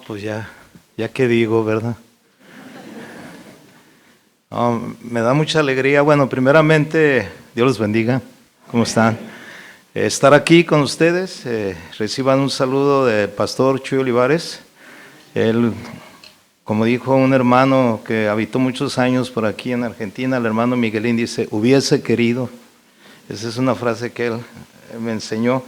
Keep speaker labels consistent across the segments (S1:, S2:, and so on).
S1: pues ya que digo, ¿verdad? No, me da mucha alegría. Bueno, primeramente, Dios los bendiga. ¿Cómo están? Estar aquí con ustedes. Reciban un saludo del pastor Chuy Olivares. Él, como dijo un hermano que habitó muchos años por aquí en Argentina, el hermano Miguelín, dice, hubiese querido. Esa es una frase que él me enseñó.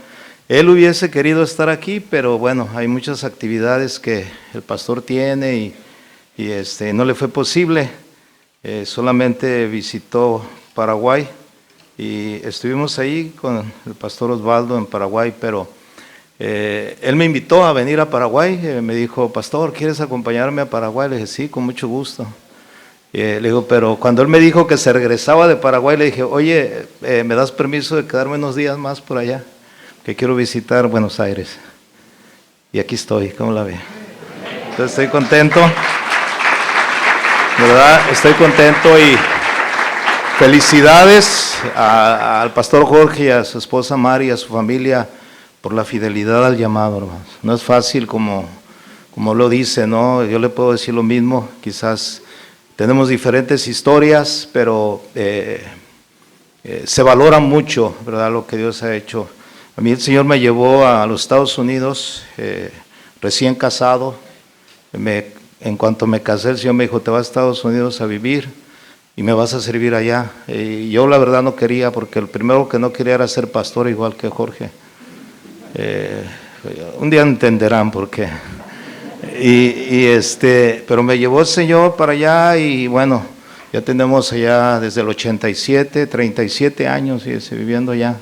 S1: Él hubiese querido estar aquí, pero bueno, hay muchas actividades que el pastor tiene y no le fue posible. Solamente visitó Paraguay y estuvimos ahí con el pastor Osvaldo en Paraguay, pero él me invitó a venir a Paraguay. Me dijo, pastor, ¿quieres acompañarme a Paraguay? Le dije, sí, con mucho gusto. Le digo, pero cuando él me dijo que se regresaba de Paraguay, le dije, oye, ¿me das permiso de quedarme unos días más por allá? Que quiero visitar Buenos Aires. Y aquí estoy, ¿cómo la ve? Entonces estoy contento, de verdad, estoy contento y felicidades al pastor Jorge y a su esposa Mari y a su familia por la fidelidad al llamado, hermanos. No es fácil como lo dice, ¿no? Yo le puedo decir lo mismo, quizás tenemos diferentes historias, pero se valora mucho, ¿verdad?, lo que Dios ha hecho. A mí el Señor me llevó a los Estados Unidos, recién casado. En cuanto me casé, el Señor me dijo, te vas a Estados Unidos a vivir y me vas a servir allá. Y yo la verdad no quería, porque el primero que no quería era ser pastor igual que Jorge. Un día entenderán por qué. Pero me llevó el Señor para allá y bueno, ya tenemos allá desde el 87, 37 años viviendo allá.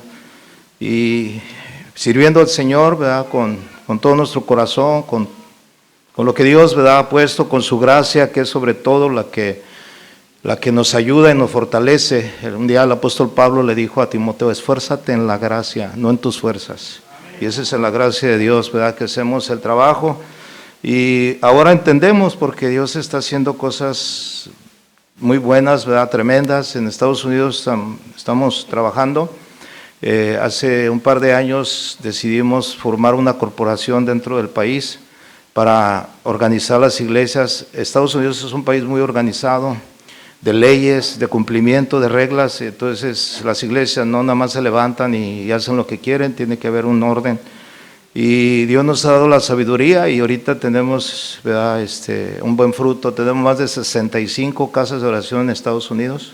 S1: Y sirviendo al Señor, ¿verdad?, con todo nuestro corazón, con lo que Dios, ¿verdad?, ha puesto, con su gracia, que es sobre todo la que nos ayuda y nos fortalece. Un día el apóstol Pablo le dijo a Timoteo, esfuérzate en la gracia, no en tus fuerzas. Y esa es en la gracia de Dios, ¿verdad?, que hacemos el trabajo. Y ahora entendemos porque Dios está haciendo cosas muy buenas, ¿verdad?, tremendas. En Estados Unidos estamos trabajando. Hace un par de años decidimos formar una corporación dentro del país para organizar las iglesias. Estados Unidos es un país muy organizado, de leyes, de cumplimiento de reglas. Entonces las iglesias no nada más se levantan y hacen lo que quieren, tiene que haber un orden. Y Dios nos ha dado la sabiduría y ahorita tenemos, ¿verdad?, un buen fruto. Tenemos más de 65 casas de oración en Estados Unidos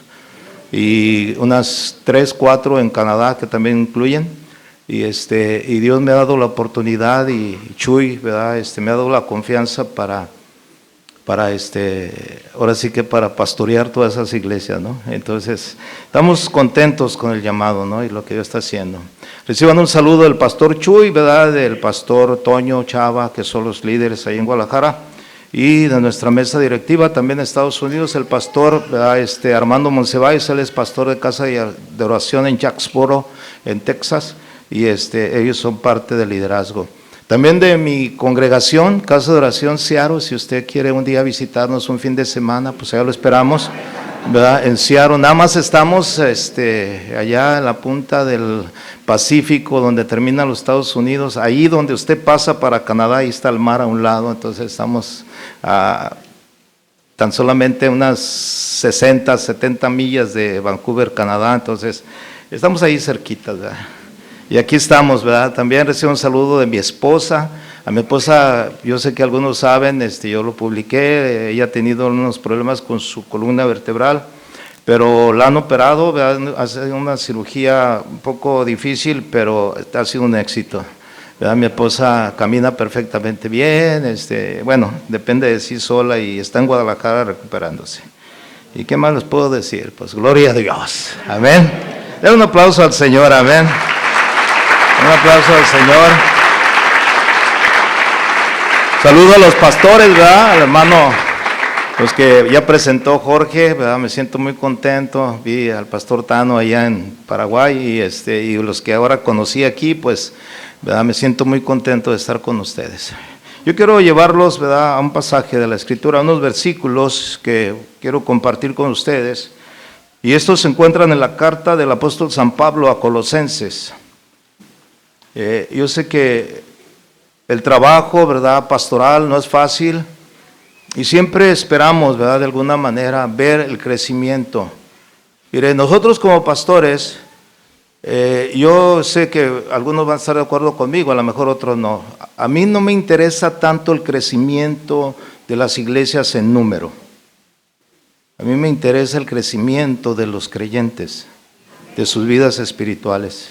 S1: y unas 3, 4 en Canadá que también incluyen. Y Dios me ha dado la oportunidad y Chuy, ¿verdad?, me ha dado la confianza para ahora sí que para pastorear todas esas iglesias, ¿no? Entonces, estamos contentos con el llamado, ¿no?, y lo que Dios está haciendo. Reciban un saludo del pastor Chuy, ¿verdad?, del pastor Toño Chava, que son los líderes ahí en Guadalajara, y de nuestra mesa directiva también en Estados Unidos, el pastor, ¿verdad?, Armando Monsiváis, él es pastor de casa de oración en Jacksboro, en Texas, y ellos son parte del liderazgo. También de mi congregación, Casa de Oración Seattle, si usted quiere un día visitarnos un fin de semana, pues allá lo esperamos, ¿verdad?, en Seattle. Nada más estamos allá en la punta del Pacífico, donde terminan los Estados Unidos, ahí donde usted pasa para Canadá, ahí está el mar a un lado. Entonces estamos tan solamente unas 60, 70 millas de Vancouver, Canadá. Entonces estamos ahí cerquitas, ¿verdad? Y aquí estamos, ¿verdad? También recibo un saludo de mi esposa. A mi esposa, yo sé que algunos saben, yo lo publiqué, ella ha tenido unos problemas con su columna vertebral, pero la han operado, ¿verdad?, ha sido una cirugía un poco difícil, pero ha sido un éxito, ¿verdad? Mi esposa camina perfectamente bien, bueno, depende de sí sola y está en Guadalajara recuperándose. ¿Y qué más les puedo decir? Pues gloria a Dios, amén. Den un aplauso al Señor, amén. Un aplauso al Señor. Saludo a los pastores, ¿verdad?, al hermano, los que ya presentó Jorge, ¿verdad?, me siento muy contento. Vi al pastor Tano allá en Paraguay y los que ahora conocí aquí, pues, ¿verdad?, me siento muy contento de estar con ustedes. Yo quiero llevarlos, ¿verdad?, a un pasaje de la Escritura, a unos versículos que quiero compartir con ustedes, y estos se encuentran en la carta del apóstol San Pablo a Colosenses. Yo sé que El trabajo, ¿verdad?, pastoral no es fácil y siempre esperamos, ¿verdad?, de alguna manera ver el crecimiento. Mire, nosotros como pastores, yo sé que algunos van a estar de acuerdo conmigo, a lo mejor otros no. A mí no me interesa tanto el crecimiento de las iglesias en número. A mí me interesa el crecimiento de los creyentes, de sus vidas espirituales,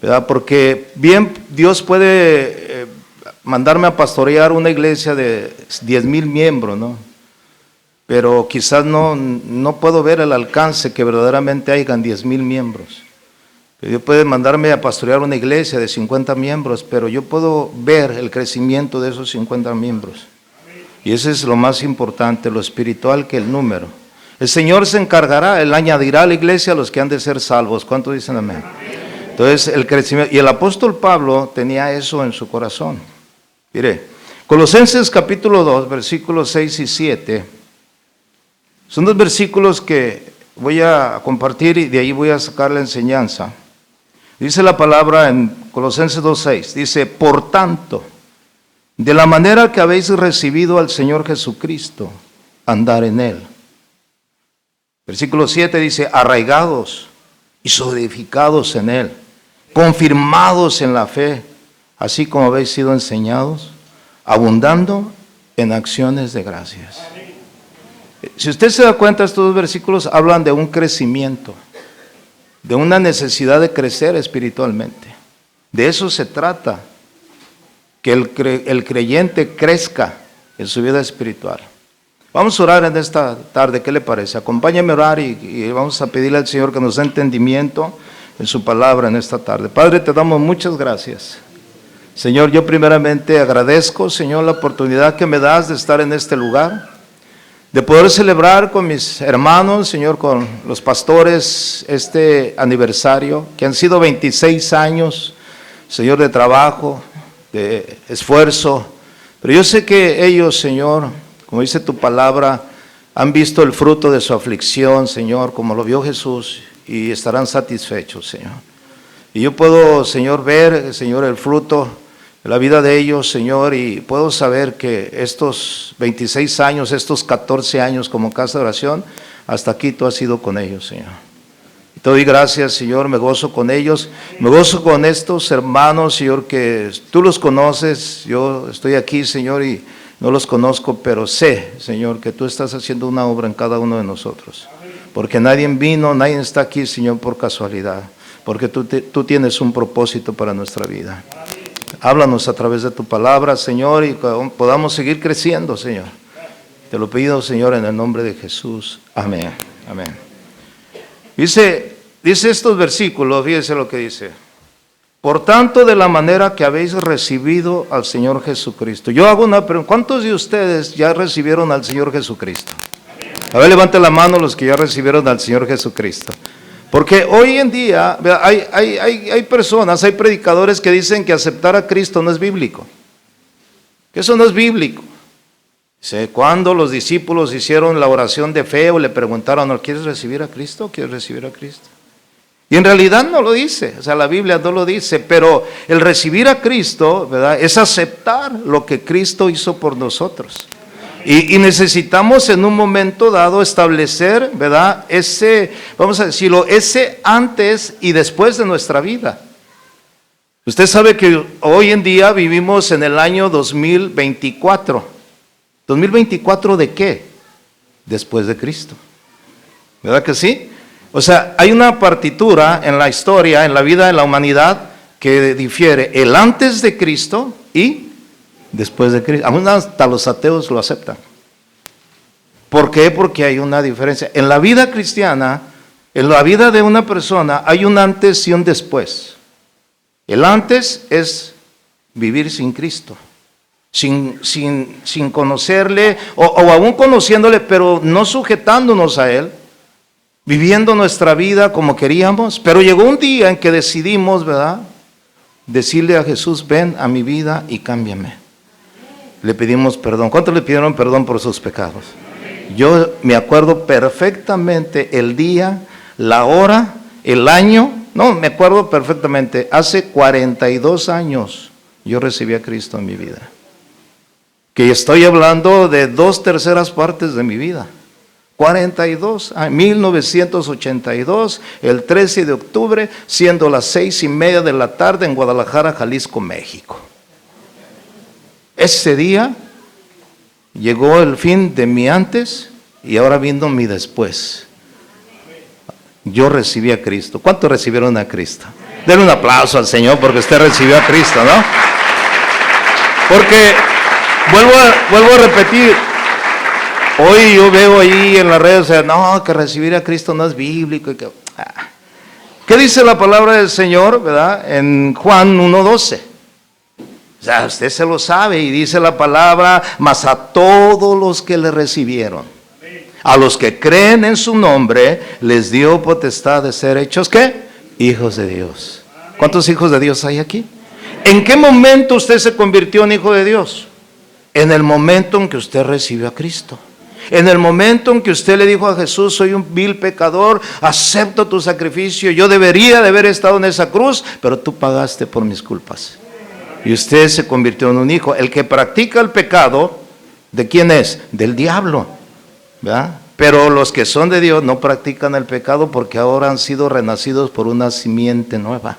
S1: ¿verdad? Porque bien Dios puede mandarme a pastorear una iglesia de 10,000 miembros, ¿no? Pero quizás no puedo ver el alcance que verdaderamente hayan 10,000 miembros. Dios puede mandarme a pastorear una iglesia de 50 miembros, pero yo puedo ver el crecimiento de esos 50 miembros. Y eso es lo más importante, lo espiritual, que el número. El Señor se encargará, Él añadirá a la iglesia a los que han de ser salvos. ¿Cuántos dicen amén? Entonces, el crecimiento. Y el apóstol Pablo tenía eso en su corazón. Mire, Colosenses capítulo 2, versículos 6 y 7, son dos versículos que voy a compartir y de ahí voy a sacar la enseñanza. Dice la palabra en Colosenses 2:6, dice, por tanto, de la manera que habéis recibido al Señor Jesucristo, andar en Él. Versículo 7 dice, arraigados y solidificados en Él, confirmados en la fe, así como habéis sido enseñados, abundando en acciones de gracias. Si usted se da cuenta, estos dos versículos hablan de un crecimiento, de una necesidad de crecer espiritualmente. De eso se trata, que el creyente crezca en su vida espiritual. Vamos a orar en esta tarde, ¿qué le parece? Acompáñame a orar y vamos a pedirle al Señor que nos dé entendimiento en su palabra en esta tarde. Padre, te damos muchas gracias. Señor, yo primeramente agradezco, Señor, la oportunidad que me das de estar en este lugar, de poder celebrar con mis hermanos, Señor, con los pastores este aniversario, que han sido 26 años, Señor, de trabajo, de esfuerzo, pero yo sé que ellos, Señor, como dice tu palabra, han visto el fruto de su aflicción, Señor, como lo vio Jesús, y estarán satisfechos, Señor. Y yo puedo, Señor, ver, Señor, el fruto de la vida de ellos, Señor, y puedo saber que estos 26 años, estos 14 años como casa de oración, hasta aquí tú has ido con ellos, Señor. Y te doy gracias, Señor, me gozo con ellos, me gozo con estos hermanos, Señor, que tú los conoces, yo estoy aquí, Señor, y no los conozco, pero sé, Señor, que tú estás haciendo una obra en cada uno de nosotros. Porque nadie vino, nadie está aquí, Señor, por casualidad. Porque tú tienes un propósito para nuestra vida. Háblanos a través de tu palabra, Señor, y podamos seguir creciendo, Señor. Te lo pido, Señor, en el nombre de Jesús. Amén. Amén. Dice estos versículos, fíjese lo que dice. Por tanto, de la manera que habéis recibido al Señor Jesucristo. Yo hago una pregunta. ¿Cuántos de ustedes ya recibieron al Señor Jesucristo? A ver, levante la mano los que ya recibieron al Señor Jesucristo. Porque hoy en día hay personas, hay predicadores que dicen que aceptar a Cristo no es bíblico. Que eso no es bíblico. Dice, cuando los discípulos hicieron la oración de fe o le preguntaron, ¿quieres recibir a Cristo? ¿Quieres recibir a Cristo? Y en realidad no lo dice, o sea, la Biblia no lo dice, pero el recibir a Cristo, ¿verdad?, es aceptar lo que Cristo hizo por nosotros. Y necesitamos en un momento dado establecer, ¿verdad?, vamos a decirlo, ese antes y después de nuestra vida. Usted sabe que hoy en día vivimos en el año 2024. ¿2024 de qué? Después de Cristo. ¿Verdad que sí? O sea, hay una partitura en la historia, en la vida de la humanidad, que difiere el antes de Cristo y después de Cristo. Aún hasta los ateos lo aceptan. ¿Por qué? Porque hay una diferencia. En la vida cristiana, en la vida de una persona, hay un antes y un después. El antes es vivir sin Cristo, sin conocerle, o aún conociéndole, pero no sujetándonos a Él, viviendo nuestra vida como queríamos. Pero llegó un día en que decidimos, ¿verdad?, decirle a Jesús, ven a mi vida y cámbiame. Le pedimos perdón. ¿Cuántos le pidieron perdón por sus pecados? Yo me acuerdo perfectamente el día, la hora, el año. No, me acuerdo perfectamente. Hace 42 años yo recibí a Cristo en mi vida. Que estoy hablando de 2/3 partes de mi vida. 1982, el 13 de octubre, siendo las 6:30 de la tarde en Guadalajara, Jalisco, México. Ese día llegó el fin de mi antes y ahora vino mi después. Yo recibí a Cristo. ¿Cuántos recibieron a Cristo? Denle un aplauso al Señor porque usted recibió a Cristo, ¿no? Porque, vuelvo a repetir, hoy yo veo ahí en las redes, no, que recibir a Cristo no es bíblico. ¿Qué dice la palabra del Señor, verdad? En Juan 1:12. O sea, usted se lo sabe y dice la palabra, mas a todos los que le recibieron, a los que creen en su nombre, les dio potestad de ser hechos, ¿qué? Hijos de Dios. ¿Cuántos hijos de Dios hay aquí? ¿En qué momento usted se convirtió en hijo de Dios? En el momento en que usted recibió a Cristo. En el momento en que usted le dijo a Jesús, soy un vil pecador, acepto tu sacrificio, yo debería de haber estado en esa cruz, pero tú pagaste por mis culpas. Y usted se convirtió en un hijo. El que practica el pecado, ¿de quién es? Del diablo, ¿verdad? Pero los que son de Dios no practican el pecado porque ahora han sido renacidos por una simiente nueva.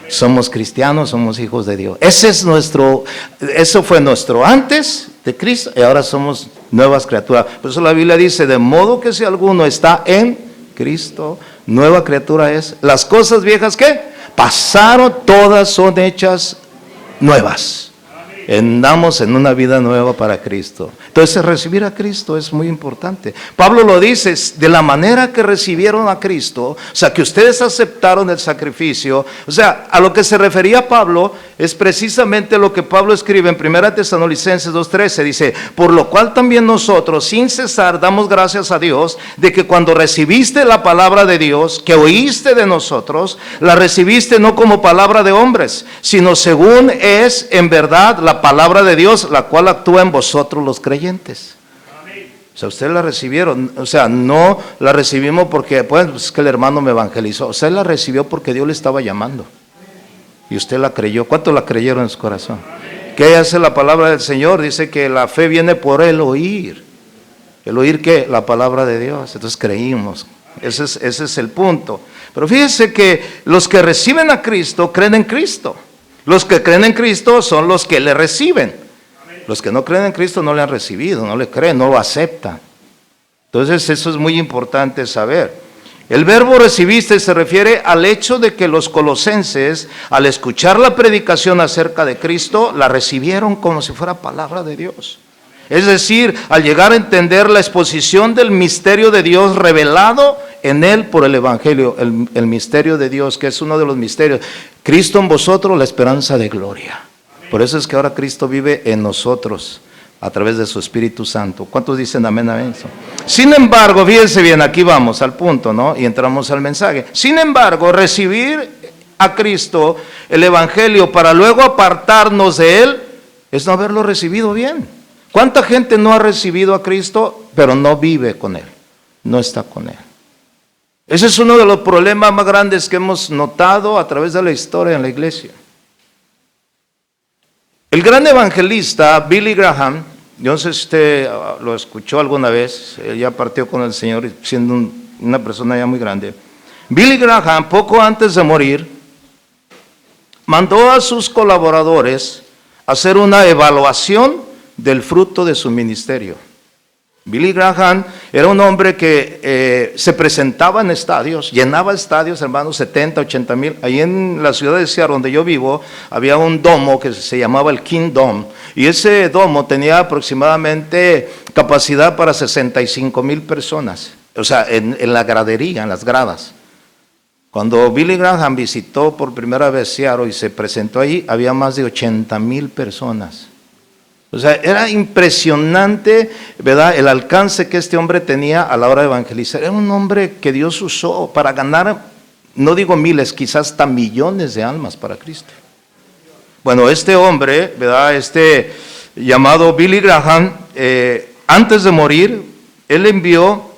S1: Somos cristianos, somos hijos de Dios. Eso fue nuestro antes de Cristo y ahora somos nuevas criaturas. Por eso la Biblia dice, de modo que si alguno está en Cristo, nueva criatura es. Las cosas viejas, ¿qué? Pasaron, todas son hechas nuevas. Andamos en una vida nueva para Cristo. Entonces recibir a Cristo es muy importante. Pablo lo dice, de la manera que recibieron a Cristo, o sea, que ustedes aceptaron el sacrificio. O sea, a lo que se refería Pablo es precisamente lo que Pablo escribe en 1 Tesalonicenses 2:13. Dice, por lo cual también nosotros sin cesar damos gracias a Dios de que cuando recibiste la palabra de Dios, que oíste de nosotros, la recibiste no como palabra de hombres, sino según es en verdad la palabra de Dios, la cual actúa en vosotros los creyentes. O sea, ustedes la recibieron, o sea, no la recibimos porque, pues, es que el hermano me evangelizó. Usted la recibió porque Dios le estaba llamando. Y usted la creyó. ¿Cuántos la creyeron en su corazón? ¿Qué hace la palabra del Señor? Dice que la fe viene por el oír. ¿El oír qué? La palabra de Dios. Entonces creímos. Ese es el punto. Pero fíjese que los que reciben a Cristo creen en Cristo. Los que creen en Cristo son los que le reciben. Los que no creen en Cristo no le han recibido, no le creen, no lo aceptan. Entonces eso es muy importante saber. El verbo recibiste se refiere al hecho de que los colosenses, al escuchar la predicación acerca de Cristo, la recibieron como si fuera palabra de Dios. Es decir, al llegar a entender la exposición del misterio de Dios revelado en él por el Evangelio, el misterio de Dios, que es uno de los misterios. Cristo en vosotros, la esperanza de gloria. Por eso es que ahora Cristo vive en nosotros a través de su Espíritu Santo. ¿Cuántos dicen amén a eso? Sin embargo, fíjense bien, aquí vamos al punto, ¿no? Y entramos al mensaje. Sin embargo, recibir a Cristo, el Evangelio, para luego apartarnos de él, es no haberlo recibido bien. ¿Cuánta gente no ha recibido a Cristo, pero no vive con él? No está con él. Ese es uno de los problemas más grandes que hemos notado a través de la historia en la iglesia. El gran evangelista Billy Graham, yo no sé si usted lo escuchó alguna vez, él ya partió con el Señor siendo una persona ya muy grande. Billy Graham, poco antes de morir, mandó a sus colaboradores a hacer una evaluación del fruto de su ministerio. Billy Graham era un hombre que se presentaba en estadios, llenaba estadios, hermanos, 70, 80 mil. Ahí en la ciudad de Seattle, donde yo vivo, había un domo que se llamaba el King Dome. Y ese domo tenía aproximadamente capacidad para 65,000 personas. O sea, en la gradería, en las gradas. Cuando Billy Graham visitó por primera vez Seattle y se presentó allí, había más de 80,000 personas. O sea, era impresionante, ¿verdad?, el alcance que este hombre tenía a la hora de evangelizar. Era un hombre que Dios usó para ganar, no digo miles, quizás hasta millones de almas para Cristo. Bueno, este hombre, ¿verdad?, llamado Billy Graham, antes de morir, él envió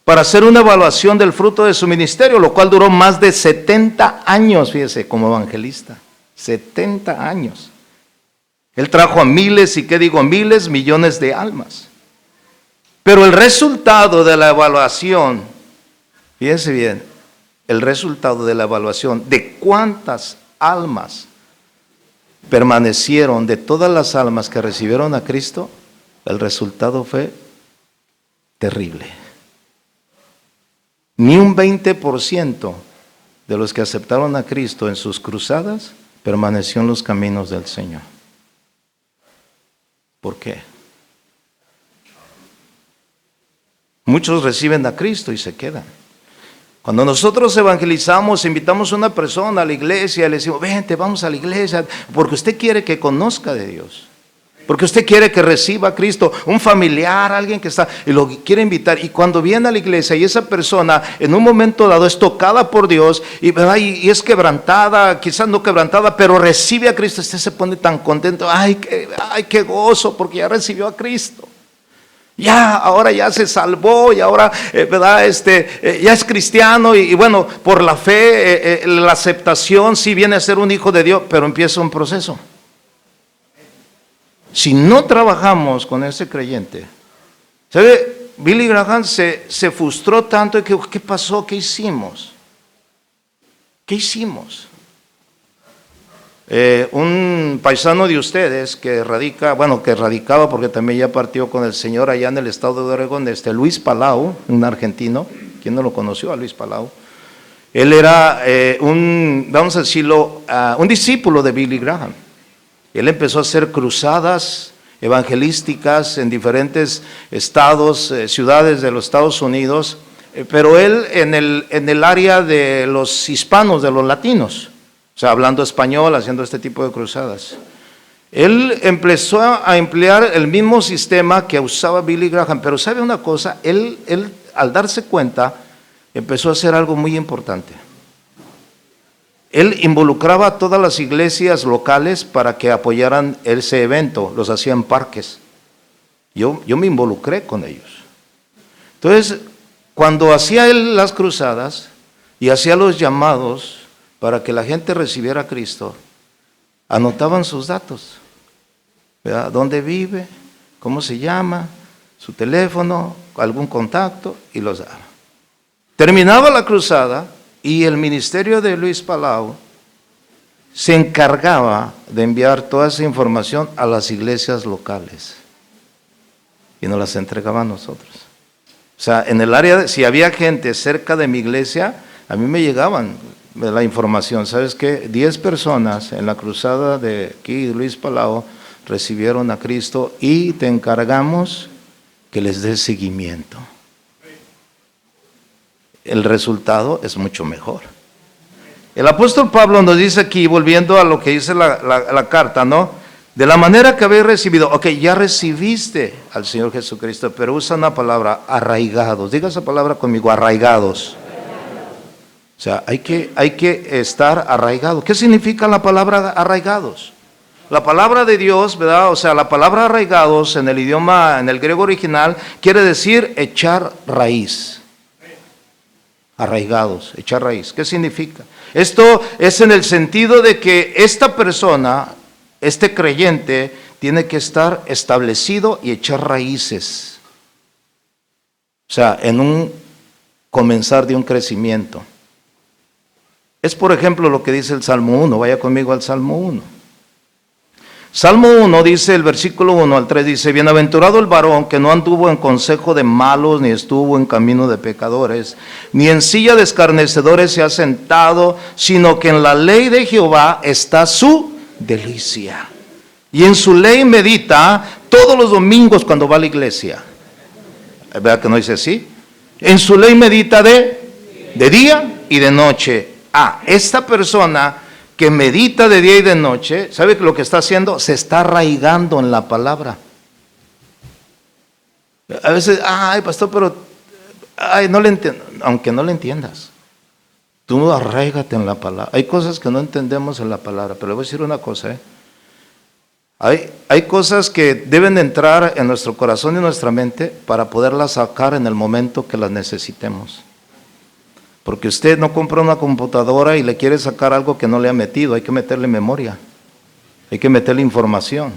S1: para hacer una evaluación del fruto de su ministerio, lo cual duró más de 70 años, fíjese, como evangelista. 70 años. Él trajo a miles, y qué digo, miles, millones de almas. Pero el resultado de la evaluación, fíjense bien, el resultado de la evaluación de cuántas almas permanecieron, de todas las almas que recibieron a Cristo, el resultado fue terrible. Ni un 20% de los que aceptaron a Cristo en sus cruzadas permaneció en los caminos del Señor. ¿Por qué? Muchos reciben a Cristo y se quedan. Cuando nosotros evangelizamos, invitamos a una persona a la iglesia, le decimos, vente, vamos a la iglesia, porque usted quiere que conozca de Dios. Porque usted quiere que reciba a Cristo, un familiar, alguien que está, y lo quiere invitar. Y cuando viene a la iglesia y esa persona en un momento dado es tocada por Dios y es quebrantada, quizás no quebrantada, pero recibe a Cristo, usted se pone tan contento. Ay, qué gozo, porque ya recibió a Cristo. Ya, ahora ya se salvó y ahora, ¿verdad? Ya es cristiano y bueno, por la fe, la aceptación sí viene a ser un hijo de Dios, pero empieza un proceso. Si no trabajamos con ese creyente, ¿sabe? Billy Graham se frustró tanto de que, ¿qué pasó? ¿Qué hicimos? ¿Qué hicimos? Un paisano de ustedes que radicaba porque también ya partió con el Señor allá en el estado de Oregón, Luis Palau, un argentino. ¿Quién no lo conoció a Luis Palau? Él era vamos a decirlo, un discípulo de Billy Graham. Él empezó a hacer cruzadas evangelísticas en diferentes estados, ciudades de los Estados Unidos, pero él en el área de los hispanos, de los latinos, o sea, hablando español, haciendo este tipo de cruzadas. Él empezó a emplear el mismo sistema que usaba Billy Graham, pero ¿sabe una cosa? Él al darse cuenta, empezó a hacer algo muy importante. Él involucraba a todas las iglesias locales para que apoyaran ese evento, los hacía en parques. Yo me involucré con ellos. Entonces, cuando hacía él las cruzadas y hacía los llamados para que la gente recibiera a Cristo, anotaban sus datos, ¿verdad? ¿Dónde vive? ¿Cómo se llama? Su teléfono, algún contacto, y los daba. Terminaba la cruzada y el ministerio de Luis Palau se encargaba de enviar toda esa información a las iglesias locales y nos las entregaba a nosotros. O sea, en el área, si había gente cerca de mi iglesia, a mí me llegaban la información. ¿Sabes qué? 10 personas en la cruzada de aquí, Luis Palau, recibieron a Cristo y te encargamos que les des seguimiento. El resultado es mucho mejor. El apóstol Pablo nos dice aquí, volviendo a lo que dice la carta, ¿no? De la manera que habéis recibido, ok, ya recibiste al Señor Jesucristo, pero usa una palabra, arraigados. Diga esa palabra conmigo, arraigados. O sea, hay que estar arraigados. ¿Qué significa la palabra arraigados? La palabra de Dios, ¿verdad? O sea, la palabra arraigados en el idioma, en el griego original, quiere decir echar raíz. Arraigados, echar raíz. ¿Qué significa? Esto es en el sentido de que esta persona, este creyente, tiene que estar establecido y echar raíces. O sea, en un comenzar de un crecimiento. Es por ejemplo lo que dice el Salmo 1, vaya conmigo al Salmo 1. Salmo 1 dice, el versículo 1 al 3 dice, bienaventurado el varón que no anduvo en consejo de malos, ni estuvo en camino de pecadores, ni en silla de escarnecedores se ha sentado, sino que en la ley de Jehová está su delicia. Y en su ley medita todos los domingos cuando va a la iglesia. ¿Verdad que no dice así? En su ley medita de día y de noche. Esta persona que medita de día y de noche, ¿sabe lo que está haciendo? Se está arraigando en la palabra. A veces, pastor, pero no le entiendo. Aunque no le entiendas, tú arraígate en la palabra. Hay cosas que no entendemos en la palabra, pero le voy a decir una cosa, Hay cosas que deben entrar en nuestro corazón y nuestra mente para poderlas sacar en el momento que las necesitemos. Porque usted no compra una computadora y le quiere sacar algo que no le ha metido, hay que meterle memoria, hay que meterle información.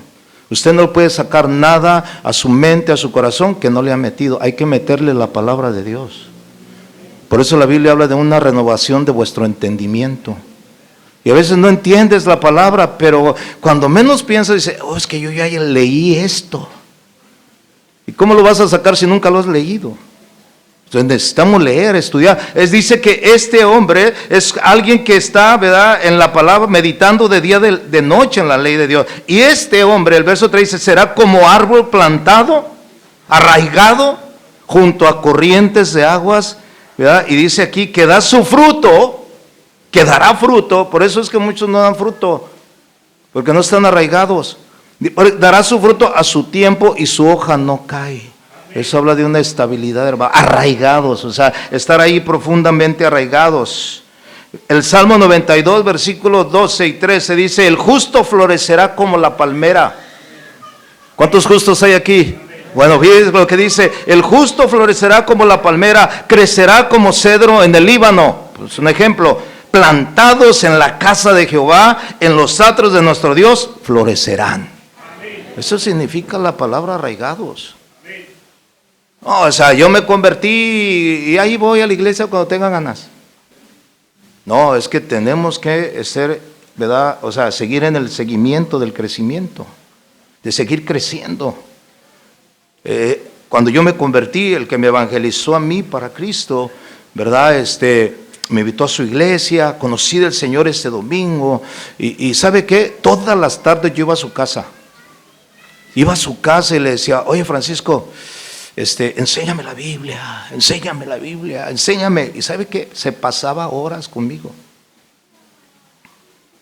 S1: Usted no puede sacar nada a su mente, a su corazón que no le ha metido. Hay que meterle la palabra de Dios. Por eso la Biblia habla de una renovación de vuestro entendimiento. Y a veces no entiendes la palabra, pero cuando menos piensas, dices, oh, es que yo ya leí esto. ¿Y cómo lo vas a sacar si nunca lo has leído? Entonces necesitamos leer, estudiar. Dice que este hombre es alguien que está, ¿verdad?, en la palabra, meditando de día de noche en la ley de Dios. Y este hombre, el verso 3 dice, será como árbol plantado, arraigado, junto a corrientes de aguas, ¿verdad? Y dice aquí que da su fruto, que dará fruto. Por eso es que muchos no dan fruto, porque no están arraigados. Dará su fruto a su tiempo y su hoja no cae. Eso habla de una estabilidad, hermano. Arraigados, o sea, estar ahí profundamente arraigados. El Salmo 92, versículos 12 y 13 dice, el justo florecerá como la palmera. ¿Cuántos justos hay aquí? Bueno, fíjense lo que dice, el justo florecerá como la palmera, crecerá como cedro en el Líbano. Pues un ejemplo, plantados en la casa de Jehová, en los atrios de nuestro Dios, florecerán. Eso significa la palabra arraigados. No, o sea, yo me convertí y ahí voy a la iglesia cuando tenga ganas. No, es que tenemos que ser, ¿verdad? O sea, seguir en el seguimiento del crecimiento, de seguir creciendo. Cuando yo me convertí, el que me evangelizó a mí para Cristo, ¿verdad? Me invitó a su iglesia, conocí del Señor ese domingo y ¿sabe qué? Todas las tardes yo iba a su casa. Iba a su casa y le decía, oye Francisco, enséñame la Biblia, enséñame. ¿Y sabe qué? Se pasaba horas conmigo.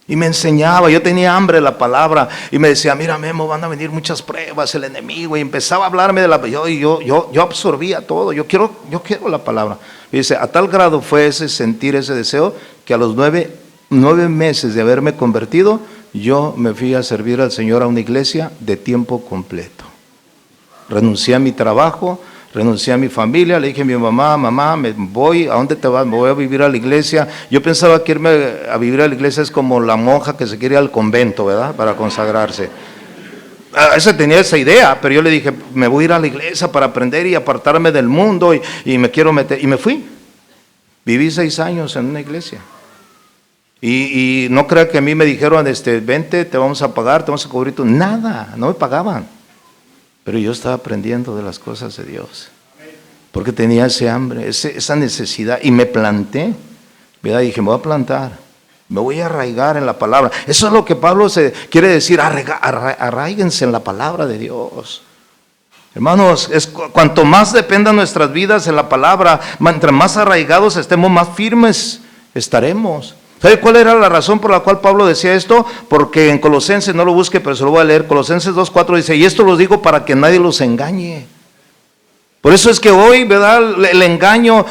S1: Y me enseñaba, yo tenía hambre de la palabra. Y me decía, mira Memo, van a venir muchas pruebas, el enemigo. Y empezaba a hablarme de la yo absorbía todo, yo quiero la palabra. Y dice, a tal grado fue ese sentir, ese deseo, que a los 9 meses de haberme convertido, yo me fui a servir al Señor a una iglesia de tiempo completo. Renuncié a mi trabajo, renuncié a mi familia, le dije a mi mamá, me voy, ¿a dónde te vas? Me voy a vivir a la iglesia. Yo pensaba que irme a vivir a la iglesia es como la monja que se quiere ir al convento, ¿verdad? Para consagrarse. Tenía esa idea, pero yo le dije, me voy a ir a la iglesia para aprender y apartarme del mundo y me quiero meter. Y me fui. Viví 6 años en una iglesia. Y no crea que a mí me dijeron, vente, te vamos a pagar, te vamos a cubrir tu... Nada, no me pagaban. Pero yo estaba aprendiendo de las cosas de Dios. Porque tenía ese hambre, esa necesidad. Y me planté, ¿verdad? Y dije, me voy a plantar, me voy a arraigar en la palabra. Eso es lo que Pablo quiere decir, arraíguense en la palabra de Dios. Hermanos, cuanto más dependan nuestras vidas en la palabra, mientras más arraigados estemos, más firmes estaremos. ¿Sabe cuál era la razón por la cual Pablo decía esto? Porque en Colosenses, no lo busque, pero se lo voy a leer, Colosenses 2:4 dice, y esto lo digo para que nadie los engañe. Por eso es que hoy, ¿verdad?, el engaño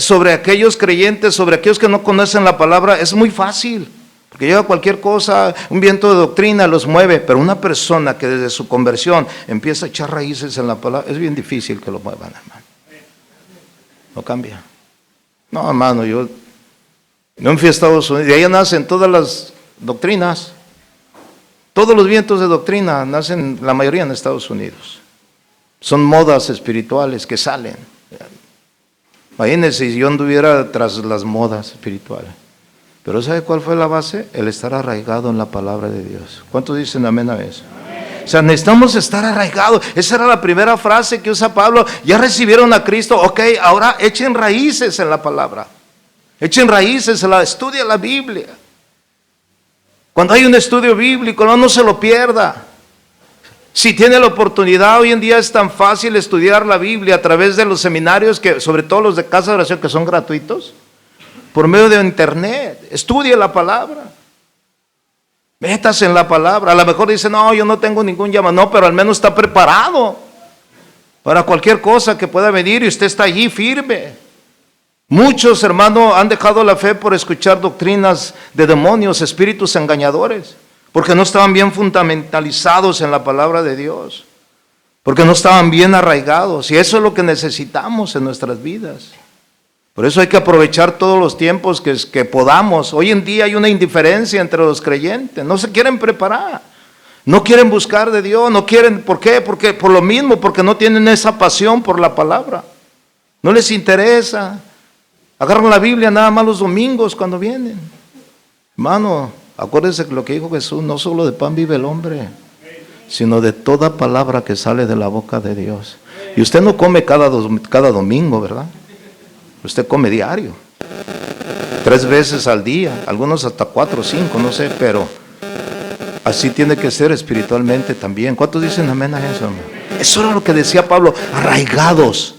S1: sobre aquellos creyentes, sobre aquellos que no conocen la palabra, es muy fácil. Porque llega cualquier cosa, un viento de doctrina los mueve, pero una persona que desde su conversión empieza a echar raíces en la palabra, es bien difícil que lo muevan, hermano. No cambia. No, hermano, yo fui a Estados Unidos, de ahí nacen todas las doctrinas, todos los vientos de doctrina nacen, la mayoría en Estados Unidos. Son modas espirituales que salen. Imagínense si yo anduviera tras las modas espirituales. Pero ¿sabe cuál fue la base? El estar arraigado en la palabra de Dios. ¿Cuántos dicen amén a eso? O sea, necesitamos estar arraigados. Esa era la primera frase que usa Pablo. Ya recibieron a Cristo, ok, ahora echen raíces en la palabra. Echen raíces, estudia la Biblia. Cuando hay un estudio bíblico, no se lo pierda. Si tiene la oportunidad, hoy en día es tan fácil estudiar la Biblia a través de los seminarios, sobre todo los de casa de oración, que son gratuitos, por medio de internet. Estudie la palabra. Métase en la palabra. A lo mejor dice, no, yo no tengo ningún llamado. No, pero al menos está preparado para cualquier cosa que pueda venir y usted está allí firme. Muchos, hermanos, han dejado la fe por escuchar doctrinas de demonios, espíritus engañadores, porque no estaban bien fundamentalizados en la palabra de Dios, porque no estaban bien arraigados, y eso es lo que necesitamos en nuestras vidas. Por eso hay que aprovechar todos los tiempos que podamos. Hoy en día hay una indiferencia entre los creyentes, no se quieren preparar. No quieren buscar de Dios, no quieren, ¿por qué? Porque por lo mismo, porque no tienen esa pasión por la palabra. No les interesa. Agarran la Biblia nada más los domingos cuando vienen. Hermano, acuérdense lo que dijo Jesús, no solo de pan vive el hombre, sino de toda palabra que sale de la boca de Dios. Y usted no come cada domingo, ¿verdad? Usted come diario, 3 veces al día, algunos hasta 4 o 5, no sé, pero así tiene que ser espiritualmente también. ¿Cuántos dicen amén a eso? Eso era lo que decía Pablo, arraigados.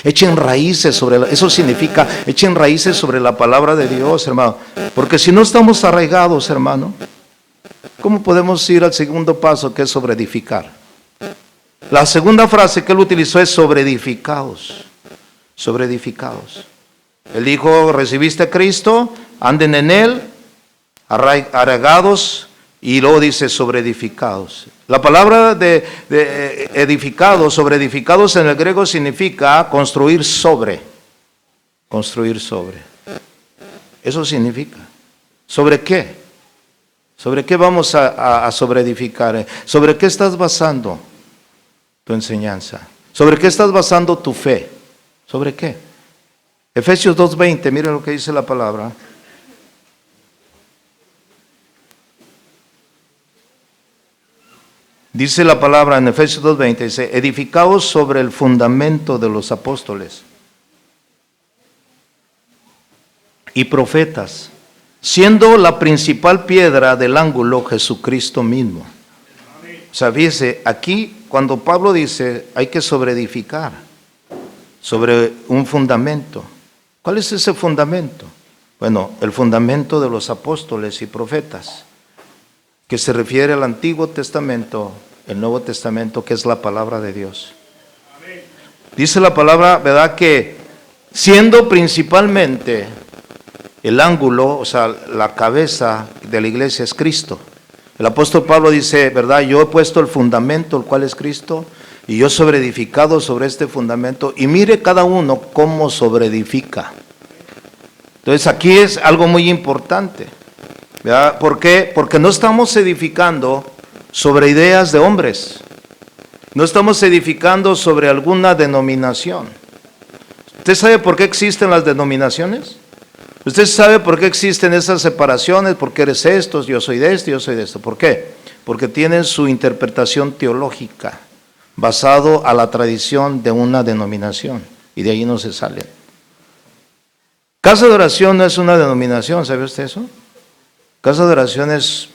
S1: Echen raíces eso significa, echen raíces sobre la palabra de Dios, hermano. Porque si no estamos arraigados, hermano, ¿cómo podemos ir al segundo paso, que es sobre edificar? La segunda frase que él utilizó es sobre edificados. Sobre edificados. Él dijo, recibiste a Cristo, anden en él, arraigados, y luego dice sobre edificados. La palabra de edificados, sobre edificados en el griego significa construir sobre. Construir sobre. Eso significa. ¿Sobre qué? ¿Sobre qué vamos a sobreedificar? ¿Sobre qué estás basando tu enseñanza? ¿Sobre qué estás basando tu fe? ¿Sobre qué? Efesios 2:20, mira lo que dice la palabra. Dice la palabra en Efesios 2:20, dice, edificados sobre el fundamento de los apóstoles y profetas, siendo la principal piedra del ángulo Jesucristo mismo. O sea, fíjese, aquí cuando Pablo dice hay que sobreedificar sobre un fundamento. ¿Cuál es ese fundamento? Bueno, el fundamento de los apóstoles y profetas, que se refiere al Antiguo Testamento, el Nuevo Testamento, que es la palabra de Dios. Dice la palabra, ¿verdad?, que siendo principalmente el ángulo, o sea, la cabeza de la iglesia es Cristo. El apóstol Pablo dice, ¿verdad?, yo he puesto el fundamento, el cual es Cristo, y yo sobreedificado sobre este fundamento, y mire cada uno cómo sobreedifica. Entonces aquí es algo muy importante, ¿verdad? ¿Por qué? Porque no estamos edificando sobre ideas de hombres, no estamos edificando sobre alguna denominación. ¿Usted sabe por qué existen las denominaciones? ¿Usted sabe por qué existen esas separaciones? Porque eres esto, yo soy de esto, yo soy de esto. ¿Por qué? Porque tienen su interpretación teológica basado a la tradición de una denominación, y de ahí no se salen. Casa de Oración no es una denominación, ¿sabe usted eso? Casa de Oración es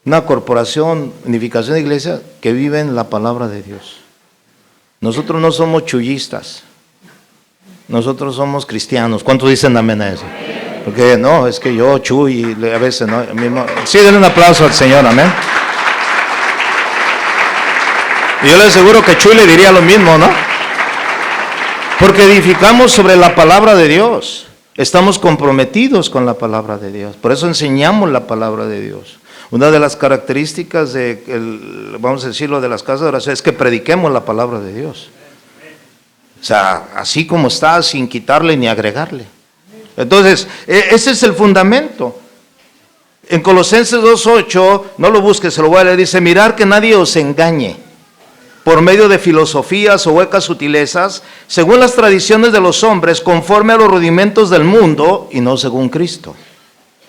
S1: una corporación, unificación de iglesia que vive en la palabra de Dios. Nosotros no somos chullistas, nosotros somos cristianos. ¿Cuántos dicen amén a eso? Porque no, es que yo chuy a veces no. Sí, denle un aplauso al Señor, amén. Y yo le aseguro que Chuy le diría lo mismo, ¿no? Porque edificamos sobre la palabra de Dios. Estamos comprometidos con la palabra de Dios. Por eso enseñamos la palabra de Dios. Una de las características vamos a decirlo, de las casas de oración es que prediquemos la palabra de Dios. O sea, así como está, sin quitarle ni agregarle. Entonces, ese es el fundamento. En Colosenses 2:8, no lo busques, se lo voy a leer, dice, mirar que nadie os engañe por medio de filosofías o huecas sutilezas, según las tradiciones de los hombres, conforme a los rudimentos del mundo y no según Cristo.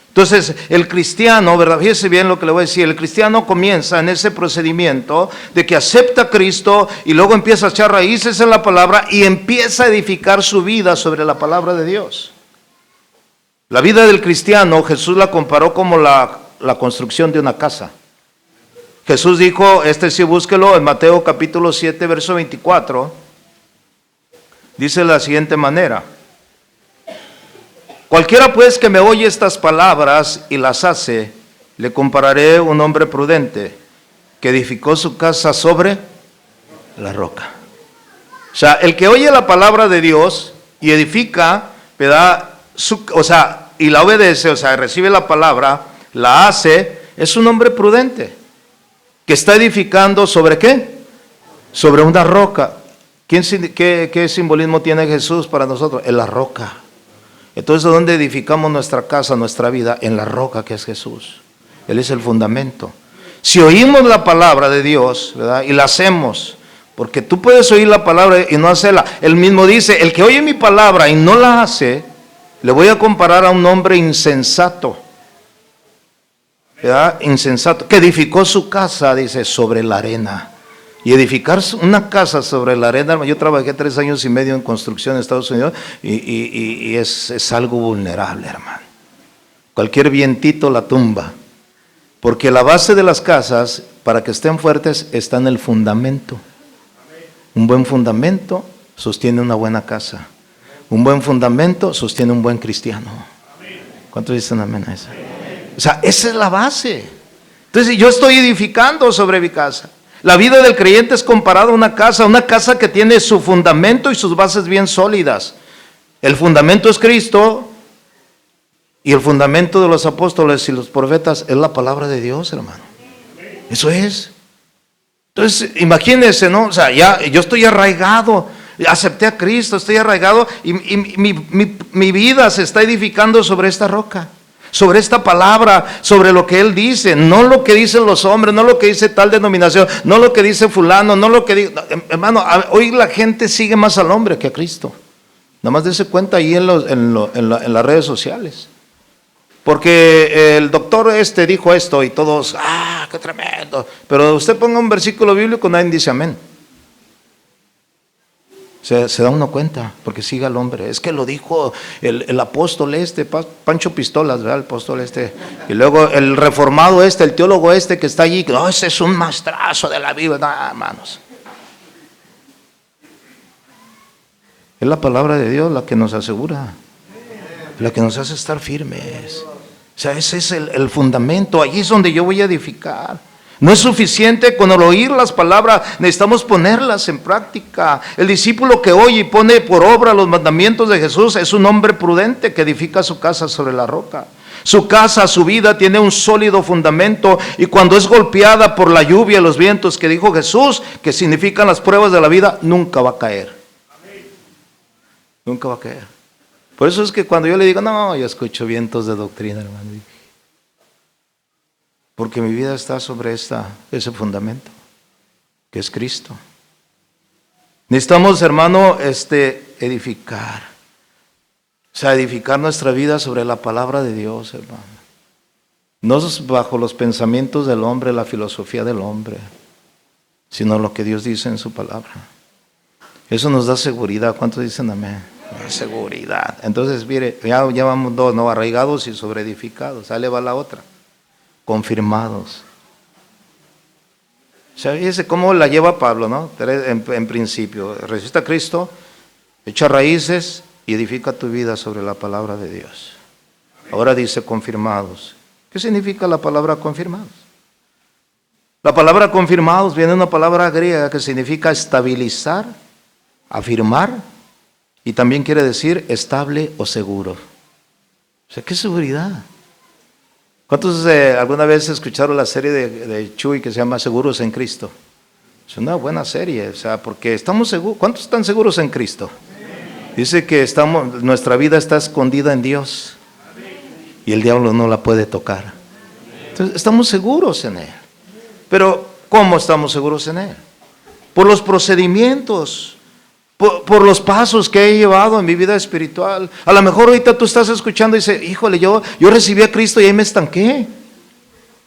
S1: Entonces, el cristiano, ¿verdad? Fíjese bien lo que le voy a decir, el cristiano comienza en ese procedimiento de que acepta a Cristo y luego empieza a echar raíces en la palabra y empieza a edificar su vida sobre la palabra de Dios. La vida del cristiano, Jesús la comparó como la construcción de una casa. Jesús dijo, sí búsquelo, en Mateo capítulo 7, verso 24, dice de la siguiente manera, cualquiera pues que me oye estas palabras y las hace, le compararé un hombre prudente que edificó su casa sobre la roca. O sea, el que oye la palabra de Dios y edifica, ¿verdad?, y la obedece, o sea, recibe la palabra, la hace, es un hombre prudente. Que está edificando ¿sobre qué? Sobre una roca. ¿Qué simbolismo tiene Jesús para nosotros? En la roca. Entonces, ¿dónde edificamos nuestra casa, nuestra vida? En la roca que es Jesús. Él es el fundamento. Si oímos la palabra de Dios, ¿verdad? Y la hacemos, porque tú puedes oír la palabra y no hacerla. Él mismo dice, el que oye mi palabra y no la hace, le voy a comparar a un hombre insensato, ¿verdad? Insensato, que edificó su casa, dice, sobre la arena. Y edificar una casa sobre la arena, yo trabajé 3 años y medio en construcción en Estados Unidos y es algo vulnerable, hermano. Cualquier vientito la tumba. Porque la base de las casas, para que estén fuertes, está en el fundamento. Un buen fundamento sostiene una buena casa. Un buen fundamento sostiene un buen cristiano. ¿Cuántos dicen amén a eso? O sea, esa es la base. Entonces, yo estoy edificando sobre mi casa. La vida del creyente es comparada a una casa que tiene su fundamento y sus bases bien sólidas. El fundamento es Cristo y el fundamento de los apóstoles y los profetas es la palabra de Dios, hermano. Eso es. Entonces, imagínense, ¿no? O sea, ya yo estoy arraigado, acepté a Cristo, estoy arraigado y mi vida se está edificando sobre esta roca. Sobre esta palabra, sobre lo que Él dice, no lo que dicen los hombres, no lo que dice tal denominación, no lo que dice fulano, no lo que dice, hermano, hoy la gente sigue más al hombre que a Cristo. Nada más dése cuenta ahí en las redes sociales. Porque el doctor dijo esto y todos, qué tremendo. Pero usted ponga un versículo bíblico, nadie dice amén. Se da uno cuenta, porque sigue al hombre. Es que lo dijo el apóstol Pancho Pistolas, ¿verdad? El apóstol y luego el reformado el teólogo que está allí, no, ese es un maestrazo de la Biblia. No, hermanos. Es la palabra de Dios la que nos asegura, la que nos hace estar firmes. O sea, ese es el fundamento, allí es donde yo voy a edificar. No es suficiente con el oír las palabras, necesitamos ponerlas en práctica. El discípulo que oye y pone por obra los mandamientos de Jesús es un hombre prudente que edifica su casa sobre la roca. Su casa, su vida tiene un sólido fundamento y cuando es golpeada por la lluvia y los vientos que dijo Jesús, que significan las pruebas de la vida, nunca va a caer. Nunca va a caer. Por eso es que cuando yo le digo, no, yo escucho vientos de doctrina, hermano. Porque mi vida está sobre ese fundamento, que es Cristo. Necesitamos, hermano, edificar. O sea, edificar nuestra vida sobre la palabra de Dios, hermano. No bajo los pensamientos del hombre, la filosofía del hombre, sino lo que Dios dice en su palabra. Eso nos da seguridad. ¿Cuántos dicen amén? Seguridad. Entonces, mire, ya vamos 2, ¿no? Arraigados y sobreedificados. Ahí le va la otra. Confirmados. O sea, fíjese cómo la lleva Pablo, ¿no? En principio, resiste a Cristo, echa raíces y edifica tu vida sobre la palabra de Dios. Ahora dice confirmados. ¿Qué significa la palabra confirmados? La palabra confirmados viene de una palabra griega que significa estabilizar, afirmar y también quiere decir estable o seguro. O sea, ¿qué seguridad? ¿Cuántos alguna vez escucharon la serie de Chuy que se llama Seguros en Cristo? Es una buena serie, o sea, porque estamos seguros. ¿Cuántos están seguros en Cristo? Dice que nuestra vida está escondida en Dios y el diablo no la puede tocar. Entonces, estamos seguros en Él. Pero, ¿cómo estamos seguros en Él? Por los procedimientos, por los pasos que he llevado en mi vida espiritual. A lo mejor ahorita tú estás escuchando y dices, híjole, yo recibí a Cristo y ahí me estanqué.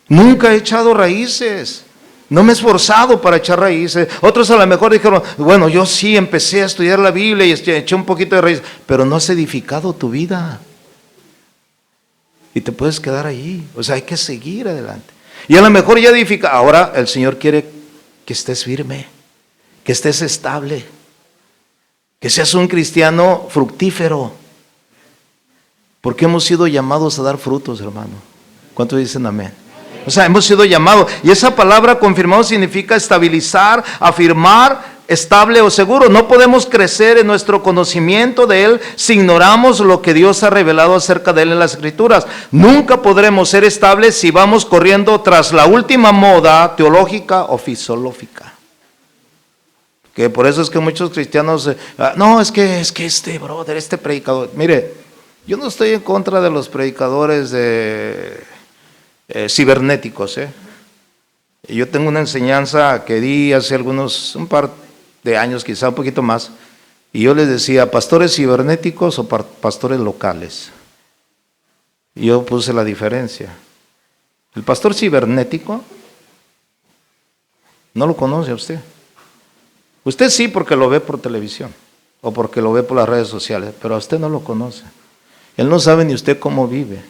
S1: Nunca he echado raíces. No me he esforzado para echar raíces. Otros a lo mejor dijeron, bueno, yo sí empecé a estudiar la Biblia y eché un poquito de raíces, pero no has edificado tu vida. Y te puedes quedar ahí. O sea, hay que seguir adelante. Y a lo mejor ya edifica. Ahora el Señor quiere que estés firme, que estés estable. Que seas un cristiano fructífero. Porque hemos sido llamados a dar frutos, hermano. ¿Cuántos dicen amén? O sea, hemos sido llamados. Y esa palabra confirmado significa estabilizar, afirmar, estable o seguro. No podemos crecer en nuestro conocimiento de Él si ignoramos lo que Dios ha revelado acerca de Él en las Escrituras. Nunca podremos ser estables si vamos corriendo tras la última moda teológica o filosófica. Que por eso es que muchos cristianos, no, es que este brother, este predicador, mire, yo no estoy en contra de los predicadores cibernéticos. Y yo tengo una enseñanza que di hace un par de años, quizá un poquito más, y yo les decía, ¿pastores cibernéticos o pastores locales? Y yo puse la diferencia. El pastor cibernético no lo conoce a usted. Usted sí, porque lo ve por televisión o porque lo ve por las redes sociales, pero a usted no lo conoce. Él no sabe ni usted cómo vive.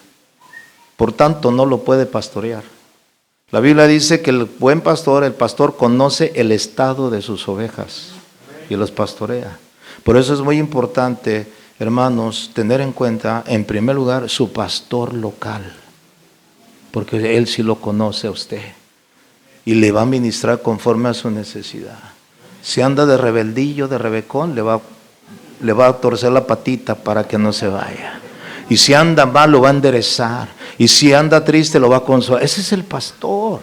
S1: Por tanto, no lo puede pastorear. La Biblia dice que el buen pastor, el pastor conoce el estado de sus ovejas y los pastorea. Por eso es muy importante, hermanos, tener en cuenta, en primer lugar, su pastor local, porque él sí lo conoce a usted y le va a ministrar conforme a su necesidad. Si anda de rebeldillo, de rebecón, le va a torcer la patita para que no se vaya. Y si anda mal, lo va a enderezar. Y si anda triste, lo va a consolar. Ese es el pastor.